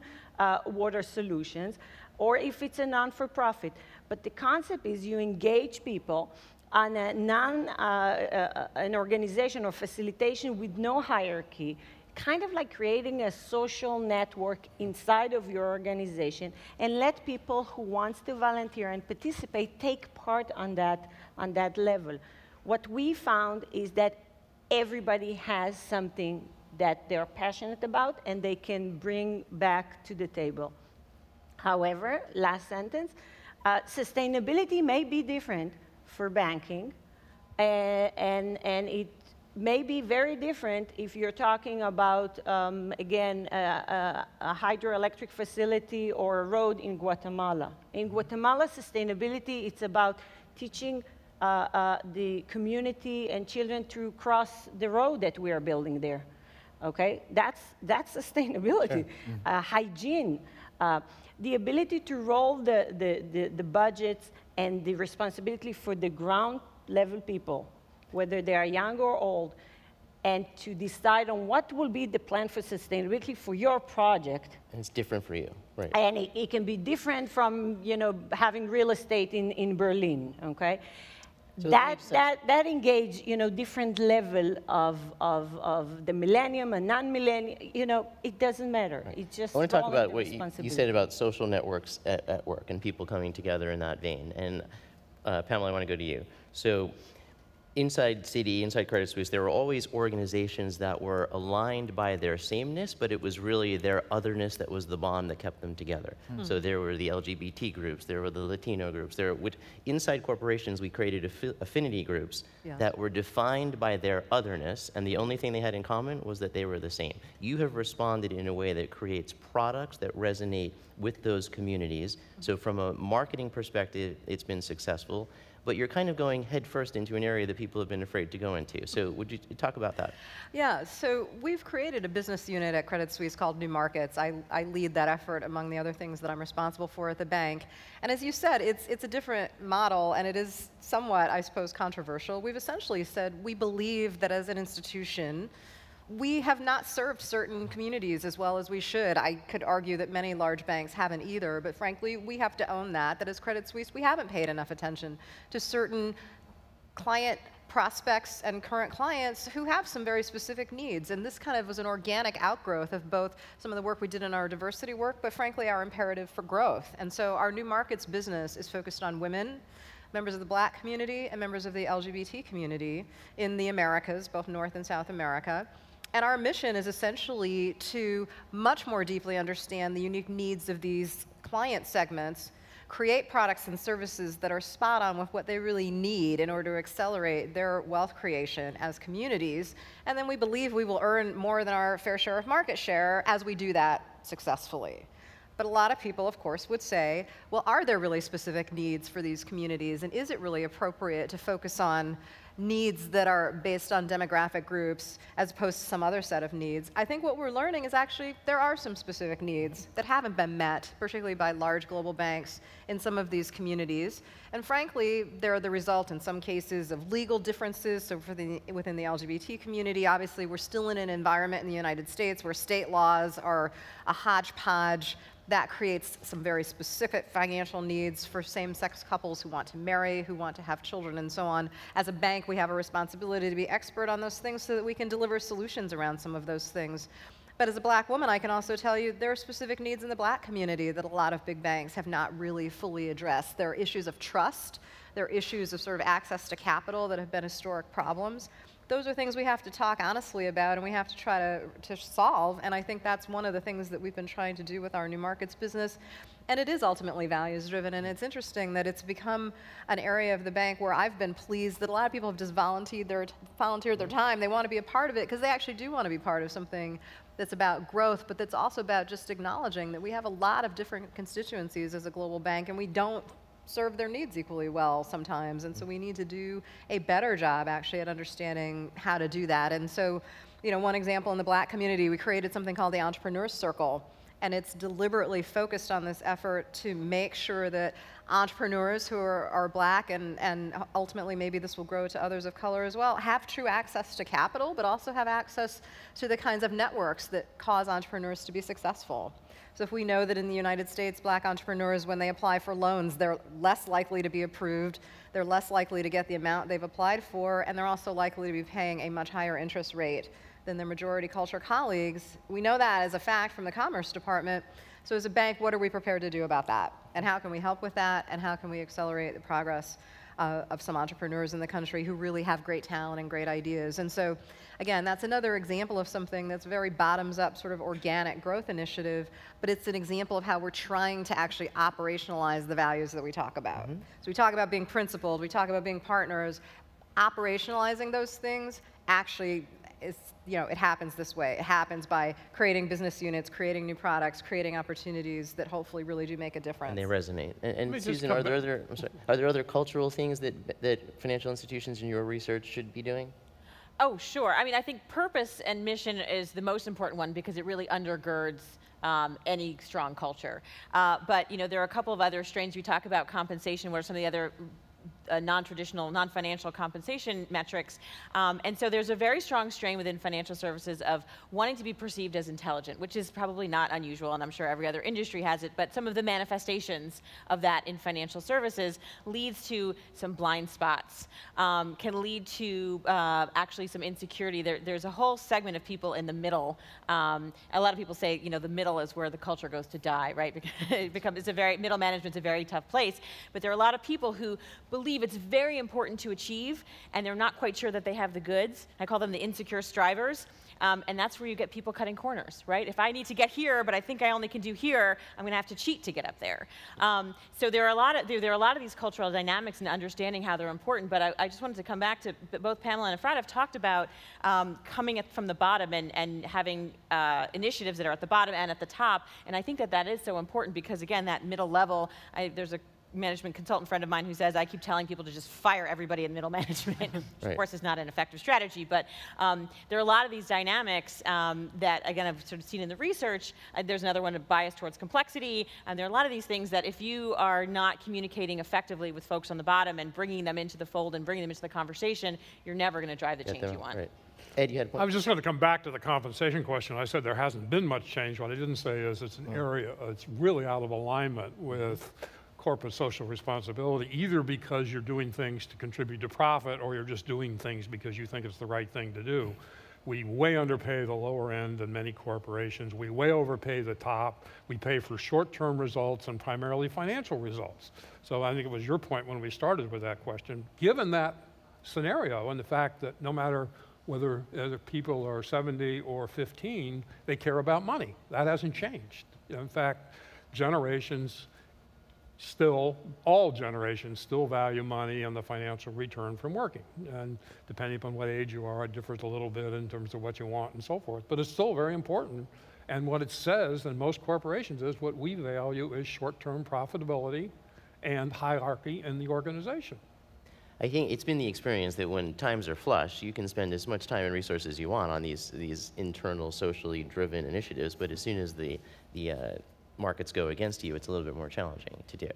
water solutions, or if it's a non-for-profit. But the concept is you engage people on an organization or facilitation with no hierarchy, kind of like creating a social network inside of your organization, and let people who wants to volunteer and participate take part on that level. What we found is that everybody has something that they're passionate about and they can bring back to the table. However, last sentence, sustainability may be different for banking, and it may be very different if you're talking about, again, a hydroelectric facility or a road in Guatemala. In Guatemala, sustainability, it's about teaching the community and children to cross the road that we are building there. Okay, that's sustainability. Sure. Hygiene, the ability to roll the budgets and the responsibility for the ground level people, whether they are young or old, and to decide on what will be the plan for sustainability for your project. And it's different for you, right? And it can be different from, you know, having real estate in Berlin, okay? So that engage, you know, different level of the millennium and non-millennium, you know, it doesn't matter. Right. It's just I want to talk about what you said about social networks at work and people coming together in that vein. And Pamela, I want to go to you. So inside Citi, inside Credit Suisse, there were always organizations that were aligned by their sameness, but it was really their otherness that was the bond that kept them together. So there were the LGBT groups, there were the Latino groups. Inside corporations, we created affinity groups that were defined by their otherness, and the only thing they had in common was that they were the same. You have responded in a way that creates products that resonate with those communities. So from a marketing perspective, it's been successful. But you're kind of going headfirst into an area that people have been afraid to go into. So would you talk about that? Yeah, so we've created a business unit at Credit Suisse called New Markets. I lead that effort among the other things that I'm responsible for at the bank. And as you said, it's a different model, and it is somewhat, I suppose, controversial. We've essentially said we believe that as an institution, we have not served certain communities as well as we should. I could argue that many large banks haven't either, but frankly, we have to own that as Credit Suisse, we haven't paid enough attention to certain client prospects and current clients who have some very specific needs. And this kind of was an organic outgrowth of both some of the work we did in our diversity work, but frankly, our imperative for growth. And so our New Markets business is focused on women, members of the Black community, and members of the LGBT community in the Americas, both North and South America. And our mission is essentially to much more deeply understand the unique needs of these client segments, create products and services that are spot on with what they really need in order to accelerate their wealth creation as communities. And then we believe we will earn more than our fair share of market share as we do that successfully. But a lot of people, of course, would say, well, are there really specific needs for these communities? And is it really appropriate to focus on needs that are based on demographic groups as opposed to some other set of needs? I think what we're learning is actually there are some specific needs that haven't been met, particularly by large global banks in some of these communities. And frankly, they're the result in some cases of legal differences. So within the LGBT community, obviously we're still in an environment in the United States where state laws are a hodgepodge. That creates some very specific financial needs for same-sex couples who want to marry, who want to have children, and so on. As a bank, we have a responsibility to be expert on those things so that we can deliver solutions around some of those things. But as a Black woman, I can also tell you there are specific needs in the Black community that a lot of big banks have not really fully addressed. There are issues of trust. There are issues of sort of access to capital that have been historic problems. those are things we have to talk honestly about and we have to try to solve. And I think that's one of the things that we've been trying to do with our new markets business. And it is ultimately values driven, and it's interesting that it's become an area of the bank where I've been pleased that a lot of people have just volunteered their time. They want to be a part of it because they actually do want to be part of something that's about growth, but that's also about just acknowledging that we have a lot of different constituencies as a global bank, and we don't serve their needs equally well sometimes. And so we need to do a better job actually at understanding how to do that. And so, one example in the Black community, we created something called the Entrepreneurs Circle. And it's deliberately focused on this effort to make sure that entrepreneurs who are Black, and ultimately maybe this will grow to others of color as well, have true access to capital, but also have access to the kinds of networks that cause entrepreneurs to be successful. So if we know that in the United States, Black entrepreneurs, when they apply for loans, they're less likely to be approved, they're less likely to get the amount they've applied for, and they're also likely to be paying a much higher interest rate than their majority culture colleagues. We know that as a fact from the Commerce Department. So as a bank, what are we prepared to do about that? And how can we help with that? And how can we accelerate the progress of some entrepreneurs in the country who really have great talent and great ideas? And so, again, that's another example of something that's very bottoms-up, sort of organic growth initiative, but it's an example of how we're trying to actually operationalize the values that we talk about. So we talk about being principled, we talk about being partners. Operationalizing those things actually is, it happens this way. It happens by creating business units, creating new products, creating opportunities that hopefully really do make a difference. And they resonate. And Susan, are there other cultural things that financial institutions in your research should be doing? Oh, sure. I mean, I think purpose and mission is the most important one because it really undergirds any strong culture. But there are a couple of other strains. We talk about compensation, what are some of the other non-traditional, non-financial compensation metrics. And so there's a very strong strain within financial services of wanting to be perceived as intelligent, which is probably not unusual, and I'm sure every other industry has it, but some of the manifestations of that in financial services leads to some blind spots, can lead to actually some insecurity. There's a whole segment of people in the middle. A lot of people say, the middle is where the culture goes to die, right? Because middle management's a very tough place, but there are a lot of people who believe it's very important to achieve, and they're not quite sure that they have the goods. I call them the insecure strivers. And that's where you get people cutting corners, right? If I need to get here, but I think I only can do here, I'm going to have to cheat to get up there. So there are a lot of these cultural dynamics and understanding how they're important. But I just wanted to come back to both Pamela and Efrat have talked about coming from the bottom and having initiatives that are at the bottom and at the top. And I think that is so important because again, that middle level. There's a management consultant friend of mine who says, I keep telling people to just fire everybody in middle management, which Right. of course is not an effective strategy, but there are a lot of these dynamics that, again, I've sort of seen in the research. There's another one, a bias towards complexity, and there are a lot of these things that if you are not communicating effectively with folks on the bottom and bringing them into the fold and bringing them into the conversation, you're never going to drive the change you want. Right. Ed, you had a point? I was just going to come back to the compensation question. I said there hasn't been much change. What I didn't say is it's an area, it's really out of alignment with corporate social responsibility, either because you're doing things to contribute to profit or you're just doing things because you think it's the right thing to do. We way underpay the lower end in many corporations. We way overpay the top. We pay for short-term results and primarily financial results. So I think it was your point when we started with that question. Given that scenario and the fact that no matter whether people are 70 or 15, they care about money. That hasn't changed. In fact, all generations still value money and the financial return from working. And depending upon what age you are, it differs a little bit in terms of what you want and so forth. But it's still very important. And what it says in most corporations is what we value is short-term profitability and hierarchy in the organization. I think it's been the experience that when times are flush, you can spend as much time and resources as you want on these internal, socially driven initiatives, but as soon as the markets go against you, it's a little bit more challenging to do.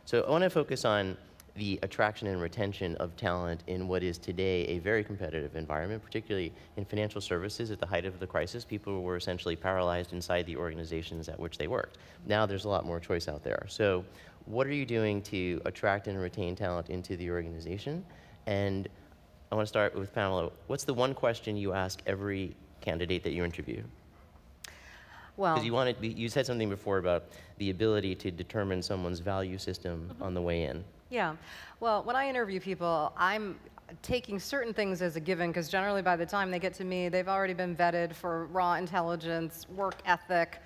So I want to focus on the attraction and retention of talent in what is today a very competitive environment, particularly in financial services. At the height of the crisis, people were essentially paralyzed inside the organizations at which they worked. Now there's a lot more choice out there. So what are you doing to attract and retain talent into the organization? And I want to start with Pamela. What's the one question you ask every candidate that you interview? Well, Because you said something before about the ability to determine someone's value system on the way in. Yeah. Well, when I interview people, I'm taking certain things as a given because generally by the time they get to me, they've already been vetted for raw intelligence, work ethic,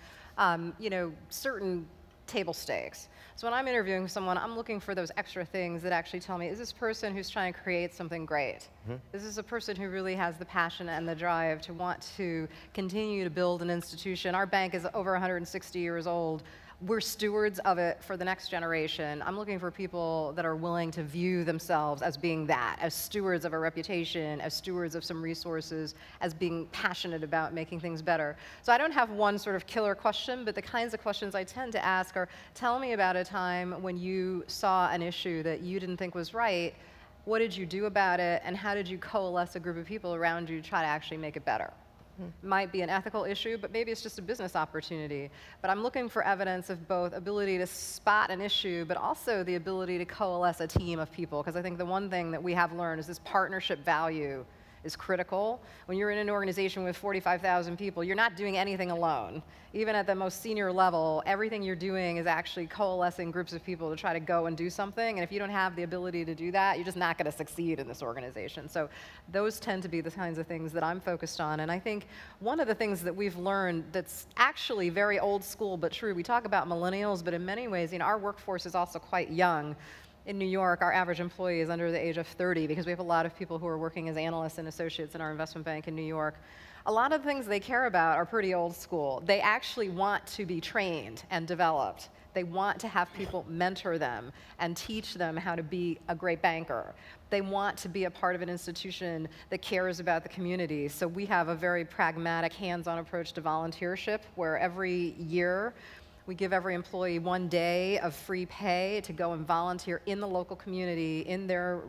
certain table stakes. So when I'm interviewing someone, I'm looking for those extra things that actually tell me, is this person who's trying to create something great? Is this a person who really has the passion and the drive to want to continue to build an institution? Our bank is over 160 years old. We're stewards of it for the next generation. I'm looking for people that are willing to view themselves as being that, as stewards of a reputation, as stewards of some resources, as being passionate about making things better. So I don't have one sort of killer question, but the kinds of questions I tend to ask are, tell me about a time when you saw an issue that you didn't think was right. What did you do about it, and how did you coalesce a group of people around you to try to actually make it better? Might be an ethical issue, but maybe it's just a business opportunity. But I'm looking for evidence of both ability to spot an issue, but also the ability to coalesce a team of people. Because I think the one thing that we have learned is this partnership value is critical. When you're in an organization with 45,000 people, you're not doing anything alone. Even at the most senior level, everything you're doing is actually coalescing groups of people to try to go and do something. And if you don't have the ability to do that, you're just not going to succeed in this organization. So those tend to be the kinds of things that I'm focused on. And I think one of the things that we've learned that's actually very old school but true, we talk about millennials, but in many ways, our workforce is also quite young. In New York, our average employee is under the age of 30 because we have a lot of people who are working as analysts and associates in our investment bank in New York. A lot of the things they care about are pretty old school. They actually want to be trained and developed. They want to have people mentor them and teach them how to be a great banker. They want to be a part of an institution that cares about the community. So we have a very pragmatic, hands-on approach to volunteership where every year we give every employee 1 day of free pay to go and volunteer in the local community in their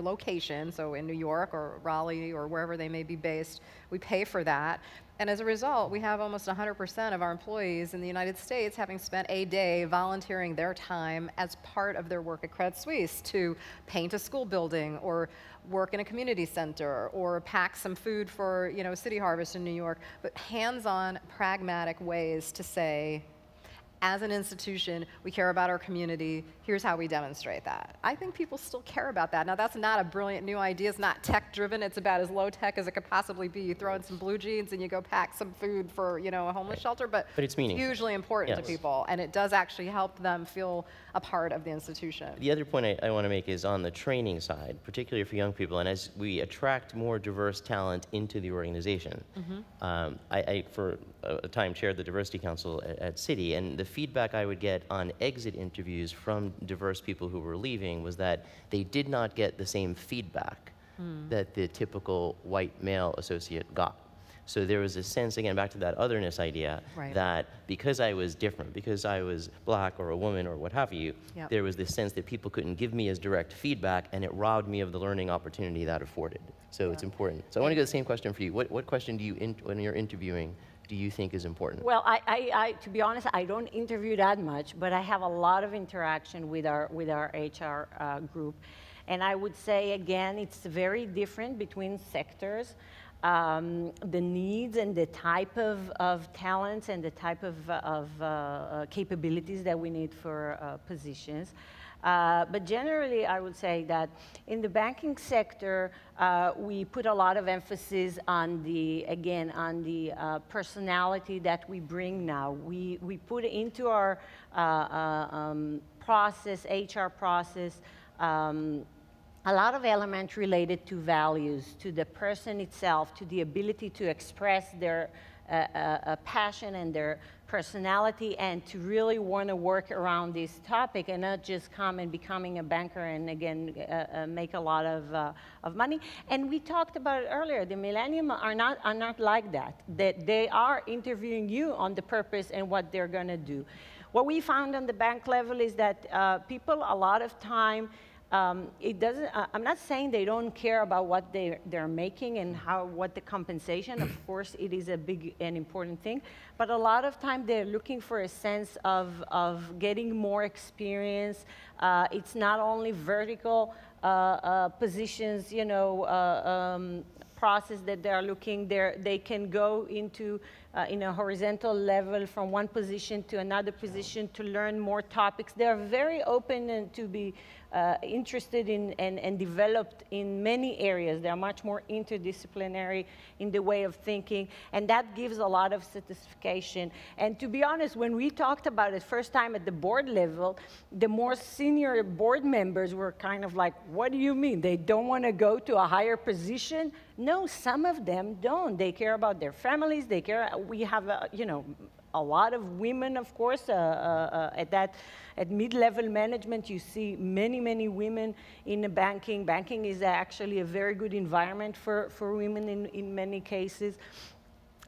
location, so in New York or Raleigh or wherever they may be based. We pay for that. And as a result, we have almost 100% of our employees in the United States having spent a day volunteering their time as part of their work at Credit Suisse to paint a school building or work in a community center or pack some food for City Harvest in New York, but hands-on, pragmatic ways to say, as an institution, we care about our community. Here's how we demonstrate that. I think people still care about that. Now, that's not a brilliant new idea. It's not tech-driven. It's about as low-tech as it could possibly be. You throw in some blue jeans and you go pack some food for a homeless shelter, but it's meaningful. Hugely important to people, and it does actually help them feel a part of the institution. The other point I want to make is on the training side, particularly for young people, and as we attract more diverse talent into the organization. I for a time, chaired the Diversity Council at Citi, and the feedback I would get on exit interviews from diverse people who were leaving was that they did not get the same feedback that the typical white male associate got. So there was a sense, again, back to that otherness idea, that because I was different, because I was black or a woman or what have you, there was this sense that people couldn't give me as direct feedback, and it robbed me of the learning opportunity that afforded. So it's important. So I want to get the same question for you. What question do you, when you're interviewing, do you think is important? Well, to be honest, I don't interview that much, but I have a lot of interaction with our HR group. And I would say, again, it's very different between sectors. The needs and the type of talents and the type of capabilities that we need for positions. But generally, I would say that in the banking sector, we put a lot of emphasis on the personality that we bring now. We put into our process, HR process, a lot of elements related to values, to the person itself, to the ability to express their passion and their personality, and to really want to work around this topic and not just come and becoming a banker and again make a lot of money. And we talked about it earlier. The millennium are not like that. They are interviewing you on the purpose and what they're going to do. What we found on the bank level is that people a lot of time. I'm not saying they don't care about what they're making and what the compensation. Of course, it is a big and important thing. But a lot of time they're looking for a sense of getting more experience. It's not only vertical positions, process that they're looking. They can go into in a horizontal level from one position to another position to learn more topics. They are very open and to be interested in and developed in many areas. They are much more interdisciplinary in the way of thinking, and that gives a lot of satisfaction. And to be honest, when we talked about it first time at the board level, the more senior board members were kind of like, what do you mean? They don't want to go to a higher position? No, some of them don't. They care about their families. They care. We have, you know, a lot of women, of course, at mid-level management. You see many, many women in the banking. Banking is actually a very good environment for women in many cases.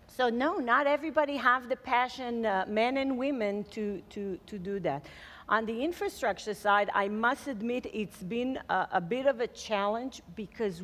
So no, not everybody have the passion, men and women, to do that. On the infrastructure side, I must admit it's been a bit of a challenge because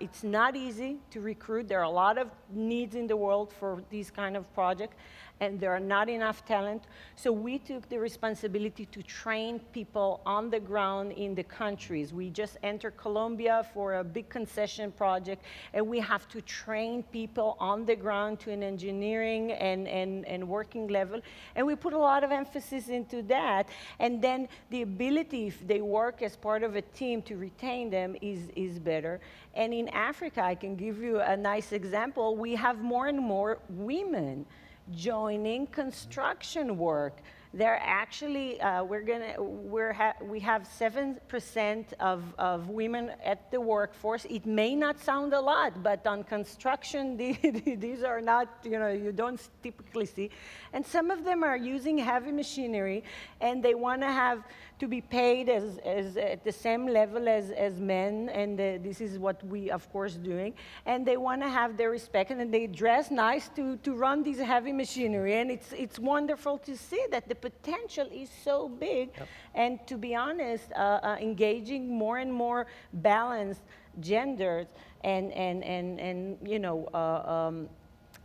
it's not easy to recruit. There are a lot of needs in the world for these kind of projects, and there are not enough talent. So we took the responsibility to train people on the ground in the countries. We just entered Colombia for a big concession project, and we have to train people on the ground to an engineering and working level. And we put a lot of emphasis into that. And then the ability, if they work as part of a team, to retain them is better. And in Africa, I can give you a nice example. We have more and more women joining construction work. They're actually, we have 7% of women at the workforce. It may not sound a lot, but on construction, these are not, you know, you don't typically see. And some of them are using heavy machinery, and they want to have to be paid as at the same level as men, and this is what we, of course, doing. And they want to have their respect, and they dress nice to run these heavy machinery. And it's wonderful to see that the potential is so big. Yep. And to be honest, engaging more and more balanced genders and you know,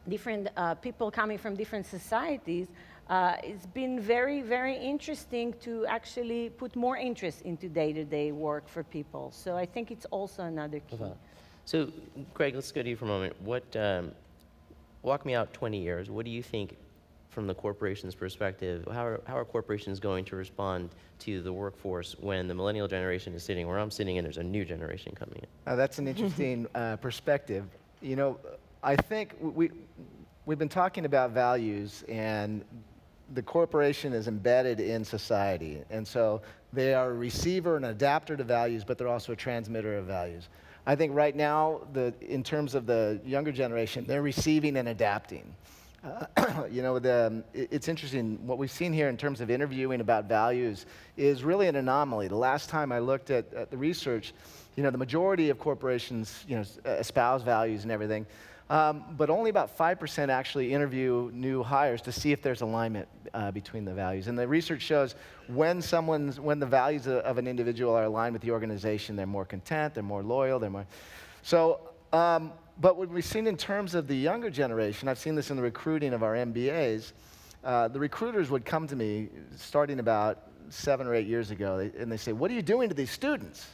different people coming from different societies, it's been very, very interesting to actually put more interest into day-to-day work for people. So I think it's also another key. So, Greg, let's go to you for a moment. Walk me out 20 years. What do you think, from the corporation's perspective, how are corporations going to respond to the workforce when the millennial generation is sitting where I'm sitting and there's a new generation coming in? That's an interesting perspective. You know, I think we've been talking about values, and the corporation is embedded in society. And so they are a receiver and adapter to values, but they're also a transmitter of values. I think right now, in terms of the younger generation, they're receiving and adapting. You know, it's interesting. What we've seen here in terms of interviewing about values is really an anomaly. The last time I looked at the research, you know, the majority of corporations, you know, espouse values and everything, but only about 5% actually interview new hires to see if there's alignment between the values. And the research shows when the values of an individual are aligned with the organization, they're more content, they're more loyal, they're more. So. But what we've seen in terms of the younger generation, I've seen this in the recruiting of our MBAs, the recruiters would come to me starting about 7 or 8 years ago, and they say, what are you doing to these students?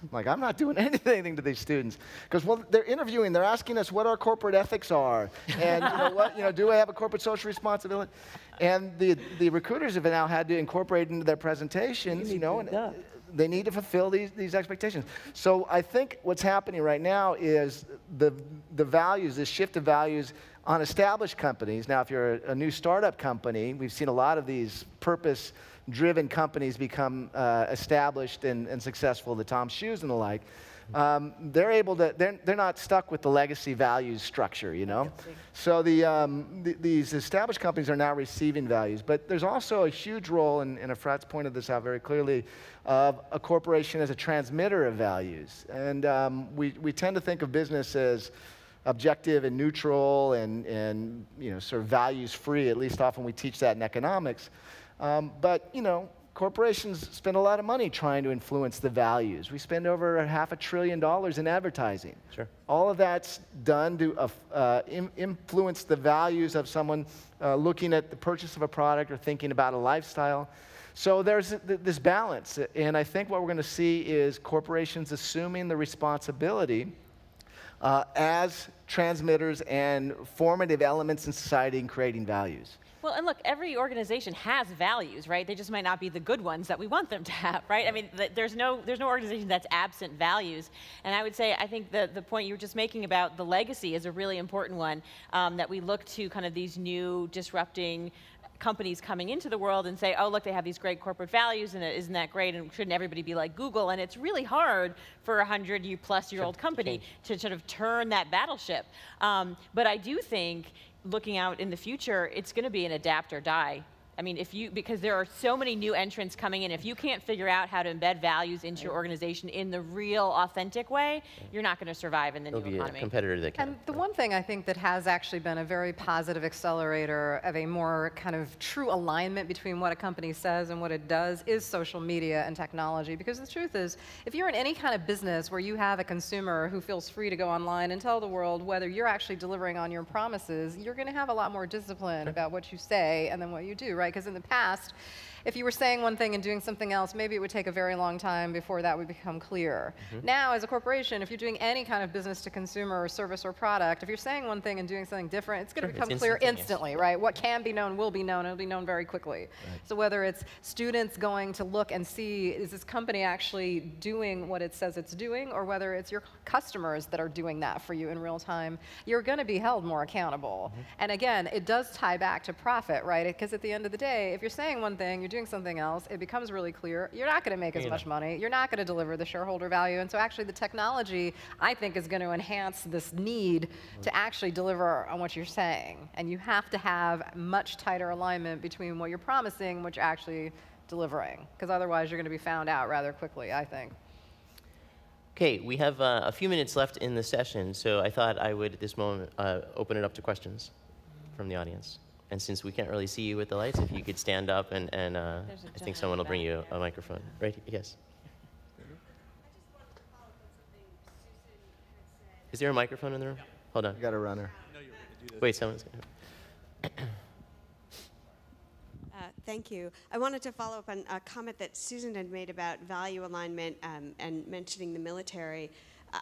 I'm like, I'm not doing anything to these students. Because, well, they're interviewing, they're asking us what our corporate ethics are, and you know, what, you know, do I have a corporate social responsibility? And the recruiters have now had to incorporate into their presentations, you know, and they need to fulfill these expectations. So I think what's happening right now is the values, this shift of values on established companies. Now, if you're a new startup company, we've seen a lot of these purpose-driven companies become established and successful, the Tom Shoes and the like. They're able to, they're not stuck with the legacy values structure, you know? So these established companies are now receiving values, but there's also a huge role, and Efrat's pointed this out very clearly, of a corporation as a transmitter of values. And we tend to think of business as objective and neutral and you know, sort of values-free, at least often we teach that in economics. But, you know, corporations spend a lot of money trying to influence the values. We spend over $500 billion in advertising. Sure. All of that's done to influence the values of someone looking at the purchase of a product or thinking about a lifestyle. So there's this balance, and I think what we're going to see is corporations assuming the responsibility as transmitters and formative elements in society in creating values. Well, and look, every organization has values, right? They just might not be the good ones that we want them to have, right? I mean, there's no organization that's absent values. And I would say, I think the point you were just making about the legacy is a really important one, that we look to kind of these new disrupting companies coming into the world and say, oh, look, they have these great corporate values, and isn't that great, and shouldn't everybody be like Google? And it's really hard for a 100-plus-year-old company to sort of turn that battleship. But I do think, looking out in the future, it's going to be an adapt or die. I mean, because there are so many new entrants coming in, if you can't figure out how to embed values into your organization in the real, authentic way, you're not going to survive in the new economy. There'll be a competitor that can. And the one thing I think that has actually been a very positive accelerator of a more kind of true alignment between what a company says and what it does is social media and technology. Because the truth is, if you're in any kind of business where you have a consumer who feels free to go online and tell the world whether you're actually delivering on your promises, you're going to have a lot more discipline about what you say and then what you do, right? Because in the past, if you were saying one thing and doing something else, maybe it would take a very long time before that would become clear. Now, as a corporation, if you're doing any kind of business to consumer or service or product, if you're saying one thing and doing something different, it's going to become clear instantly, right? What can be known will be known, and it'll be known very quickly. Right. So whether it's students going to look and see, is this company actually doing what it says it's doing, or whether it's your customers that are doing that for you in real time, you're going to be held more accountable. And again, it does tie back to profit, right? Because at the end of the day, if you're saying one thing, you're doing something else, it becomes really clear. You're not going to make as much money. You're not going to deliver the shareholder value. And so actually the technology, I think, is going to enhance this need to actually deliver on what you're saying. And you have to have much tighter alignment between what you're promising and what you're actually delivering. Because otherwise you're going to be found out rather quickly, I think. Okay, we have a few minutes left in the session, so I thought I would at this moment open it up to questions from the audience. And since we can't really see you with the lights, if you could stand up and I think someone will bring you a microphone. Right? Yes. Is there a microphone in the room? Hold on. You got a runner. Wait, someone's going to. Thank you. I wanted to follow up on a comment that Susan had made about value alignment and mentioning the military.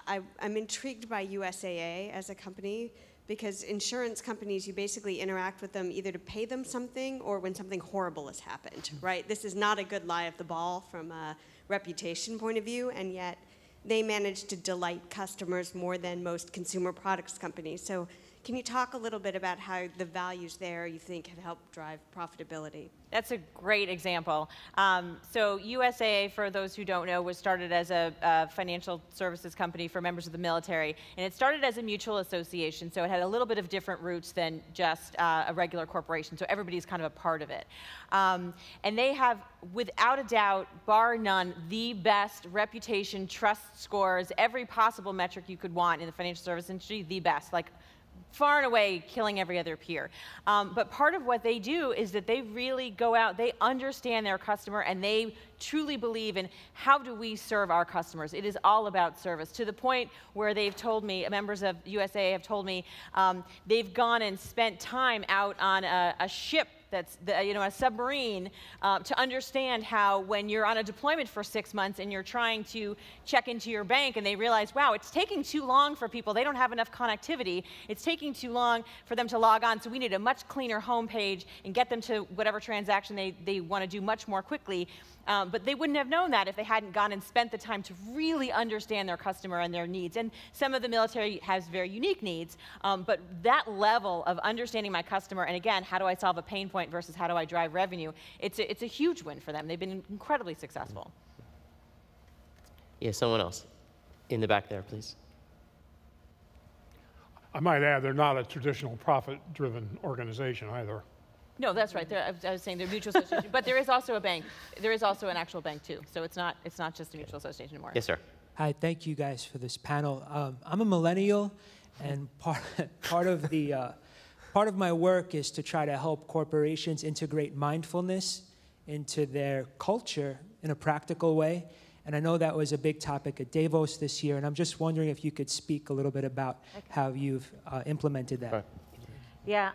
I'm intrigued by USAA as a company, because insurance companies, you basically interact with them either to pay them something or when something horrible has happened, right? This is not a good lie of the ball from a reputation point of view, and yet they manage to delight customers more than most consumer products companies. So can you talk a little bit about how the values there you think have helped drive profitability? That's a great example. So USAA, for those who don't know, was started as a financial services company for members of the military. And it started as a mutual association, so it had a little bit of different roots than just a regular corporation. So everybody's kind of a part of it. And they have, without a doubt, bar none, the best reputation, trust scores, every possible metric you could want in the financial service industry, the best. Like, far and away killing every other peer. But part of what they do is that they really go out, they understand their customer, and they truly believe in how do we serve our customers. It is all about service, to the point where they've told me, members of USA have told me, they've gone and spent time out on a ship that's a submarine, to understand how when you're on a deployment for 6 months and you're trying to check into your bank and they realize, wow, it's taking too long for people. They don't have enough connectivity. It's taking too long for them to log on, so we need a much cleaner homepage and get them to whatever transaction they want to do much more quickly. But they wouldn't have known that if they hadn't gone and spent the time to really understand their customer and their needs. And some of the military has very unique needs, but that level of understanding my customer, and again, how do I solve a pain point versus how do I drive revenue, it's a huge win for them. They've been incredibly successful. Yeah, someone else. In the back there, please. I might add, they're not a traditional profit-driven organization either. No, that's right. I was saying they're mutual association, but there is also a bank. There is also an actual bank too. So it's not just a mutual association anymore. Yes, sir. Hi, thank you guys for this panel. I'm a millennial, and part of my work is to try to help corporations integrate mindfulness into their culture in a practical way. And I know that was a big topic at Davos this year, and I'm just wondering if you could speak a little bit about how you've implemented that. Right. Yeah,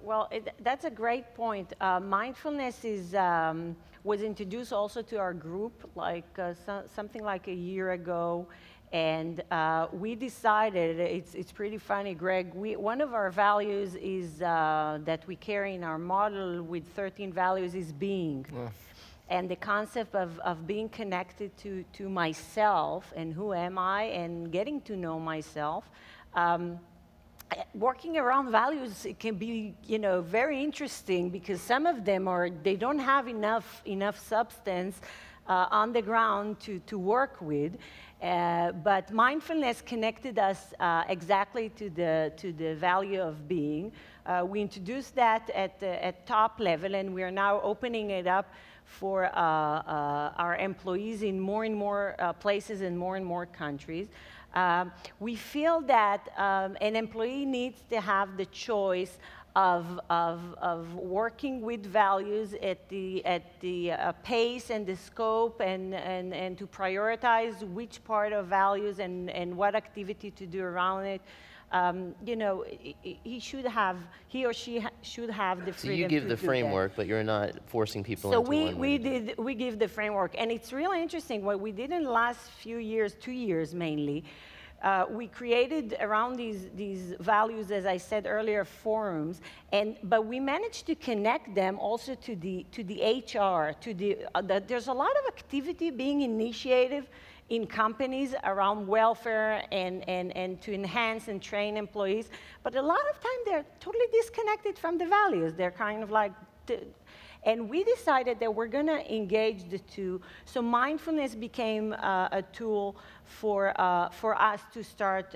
well, that's a great point. Mindfulness was introduced also to our group, like something like a year ago, And we decided, it's pretty funny, Greg, one of our values is that we carry in our model with 13 values is being. Yeah. And the concept of being connected to myself and who am I and getting to know myself. Working around values, it can be, very interesting because some of them they don't have enough substance on the ground to work with. But mindfulness connected us exactly to the value of being. We introduced that at top level, and we are now opening it up for our employees in more and more places in more and more countries. We feel that an employee needs to have the choice of working with values at the pace and the scope and to prioritize which part of values and what activity to do around it. He or she should have the freedom to do that. So you give the framework, but you're not forcing people so into one way. We give the framework, and it's really interesting. What we did in the last few years, 2 years mainly, we created around these values, as I said earlier, forums, but we managed to connect them also to the HR, there's a lot of activity being initiated in companies around welfare and to enhance and train employees, but a lot of time they're totally disconnected from the values. They're kind of like, and we decided that we're going to engage the two. So mindfulness became a tool for us to start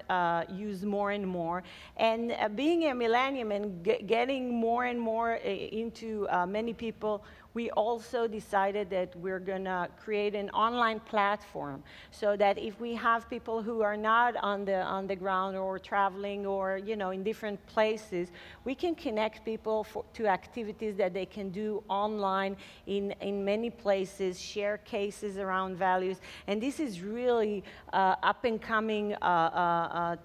use more and more. And being a millennium and getting more and more into many people, we also decided that we're going to create an online platform so that if we have people who are not on the ground or traveling or in different places, we can connect people to activities that they can do online in many places, share cases around values. And this is really up and coming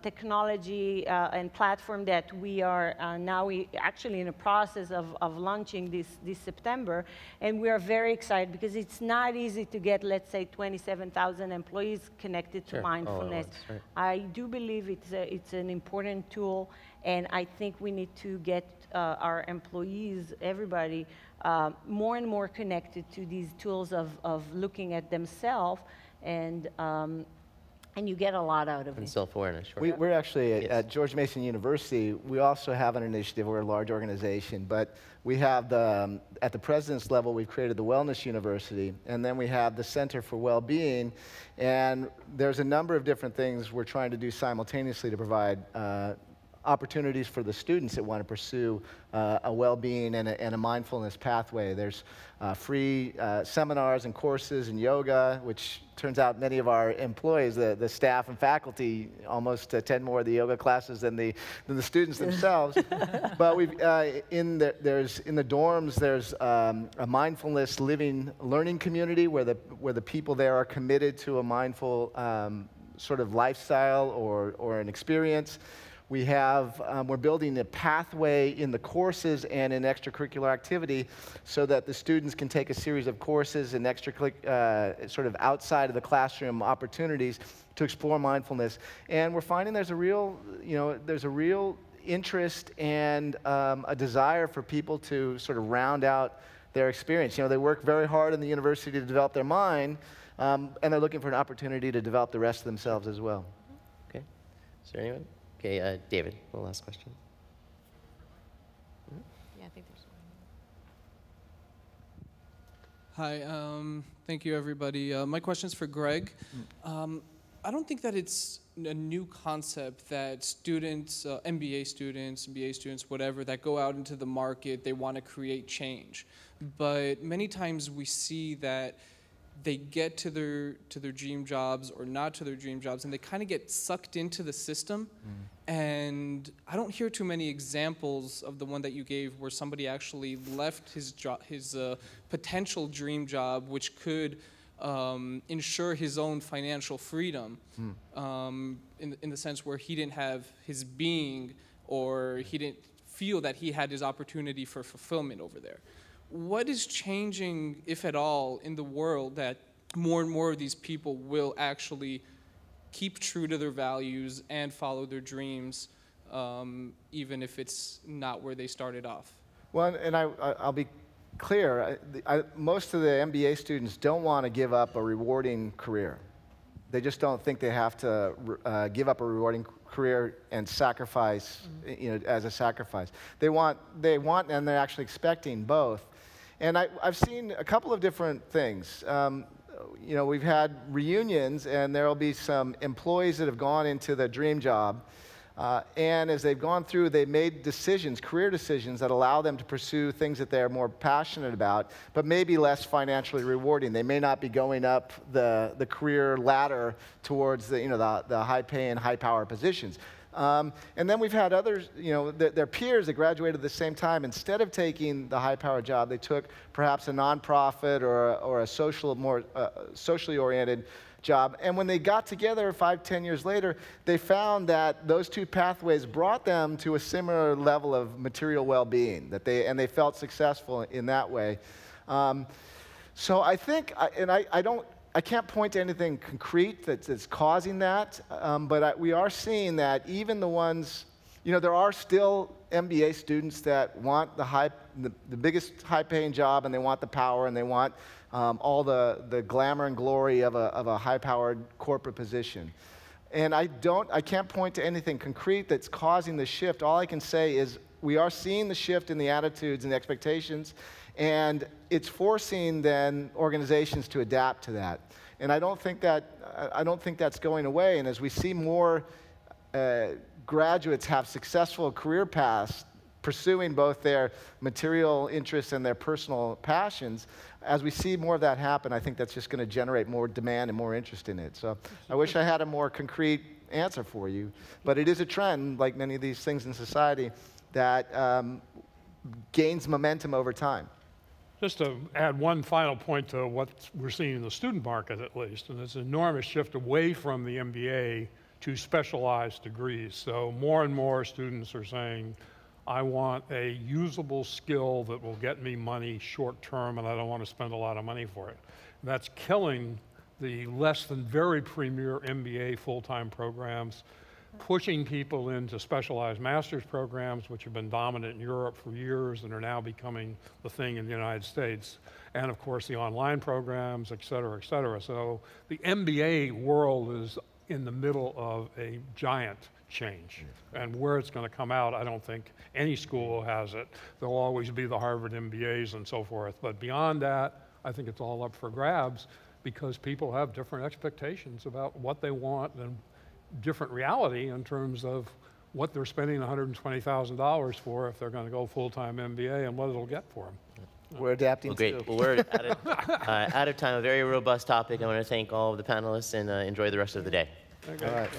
technology and platform that we are now actually in the process of launching this September. And we are very excited because it's not easy to get, let's say, 27,000 employees connected to mindfulness. Right. I do believe it's an important tool, and I think we need to get our employees, everybody, more and more connected to these tools of looking at themselves, and you get a lot out of it. And self-awareness, sure. We're actually at George Mason University, we also have an initiative. We're a large organization, but we have at the president's level, we've created the Wellness University, and then we have the Center for Well-Being, and there's a number of different things we're trying to do simultaneously to provide opportunities for the students that want to pursue a well-being and a mindfulness pathway. There's free seminars and courses in yoga, which turns out many of our employees, the staff and faculty, almost attend more of the yoga classes than the students themselves. But in the dorms, there's a mindfulness living learning community where the people there are committed to a mindful sort of lifestyle or an experience. We're building a pathway in the courses and in extracurricular activity so that the students can take a series of courses and sort of outside of the classroom opportunities to explore mindfulness. And we're finding there's a real interest and a desire for people to sort of round out their experience. They work very hard in the university to develop their mind, and they're looking for an opportunity to develop the rest of themselves as well. Okay. Is there anyone? Okay, David, one last question. Yeah, I think there's one. Hi, thank you, everybody. My question's for Greg. I don't think that it's a new concept that students, MBA students, BA students, whatever, that go out into the market, they want to create change. But many times we see that they get to their dream jobs or not to their dream jobs, and they kind of get sucked into the system. And I don't hear too many examples of the one that you gave where somebody actually left his potential dream job, which could ensure his own financial freedom, in the sense where he didn't have his being, or he didn't feel that he had his opportunity for fulfillment over there. What is changing, if at all, in the world that more and more of these people will actually keep true to their values and follow their dreams, even if it's not where they started off? Well, and I'll be clear. Most of the MBA students don't want to give up a rewarding career. They just don't think they have to give up a rewarding career and sacrifice, as a sacrifice. They want, and they're actually expecting both. And I've seen a couple of different things. We've had reunions, and there will be some employees that have gone into the dream job. And as they've gone through, they've made decisions, career decisions, that allow them to pursue things that they're more passionate about, but maybe less financially rewarding. They may not be going up the career ladder towards the high-paying, high-power positions. And then we've had others, their peers that graduated at the same time. Instead of taking the high-power job, they took perhaps a nonprofit or a more socially oriented job. And when they got together 5, 10 years later, they found that those two pathways brought them to a similar level of material well-being, and they felt successful in that way. So I think, I can't point to anything concrete that's causing that, but we are seeing that even the ones, there are still MBA students that want the biggest high-paying job, and they want the power, and they want all the glamour and glory of a high-powered corporate position. And I can't point to anything concrete that's causing the shift. All I can say is we are seeing the shift in the attitudes and the expectations, and it's forcing then organizations to adapt to that. And I don't think that's going away. And as we see more graduates have successful career paths, pursuing both their material interests and their personal passions, as we see more of that happen, I think that's just going to generate more demand and more interest in it. So I wish I had a more concrete answer for you. But it is a trend, like many of these things in society, that gains momentum over time. Just to add one final point to what we're seeing in the student market, at least, and this enormous shift away from the MBA to specialized degrees. So more and more students are saying, I want a usable skill that will get me money short term, and I don't want to spend a lot of money for it. And that's killing the less than very premier MBA full-time programs, pushing people into specialized master's programs, which have been dominant in Europe for years and are now becoming the thing in the United States. And of course, the online programs, et cetera, et cetera. So the MBA world is in the middle of a giant change. And where it's going to come out, I don't think any school has it. There'll always be the Harvard MBAs and so forth. But beyond that, I think it's all up for grabs because people have different expectations about what they want and different reality in terms of what they're spending $120,000 for if they're going to go full-time MBA and what it'll get for them. We're adapting Great. too. Well, we're out of time. A very robust topic. I want to thank all of the panelists and enjoy the rest of the day. Okay. All right.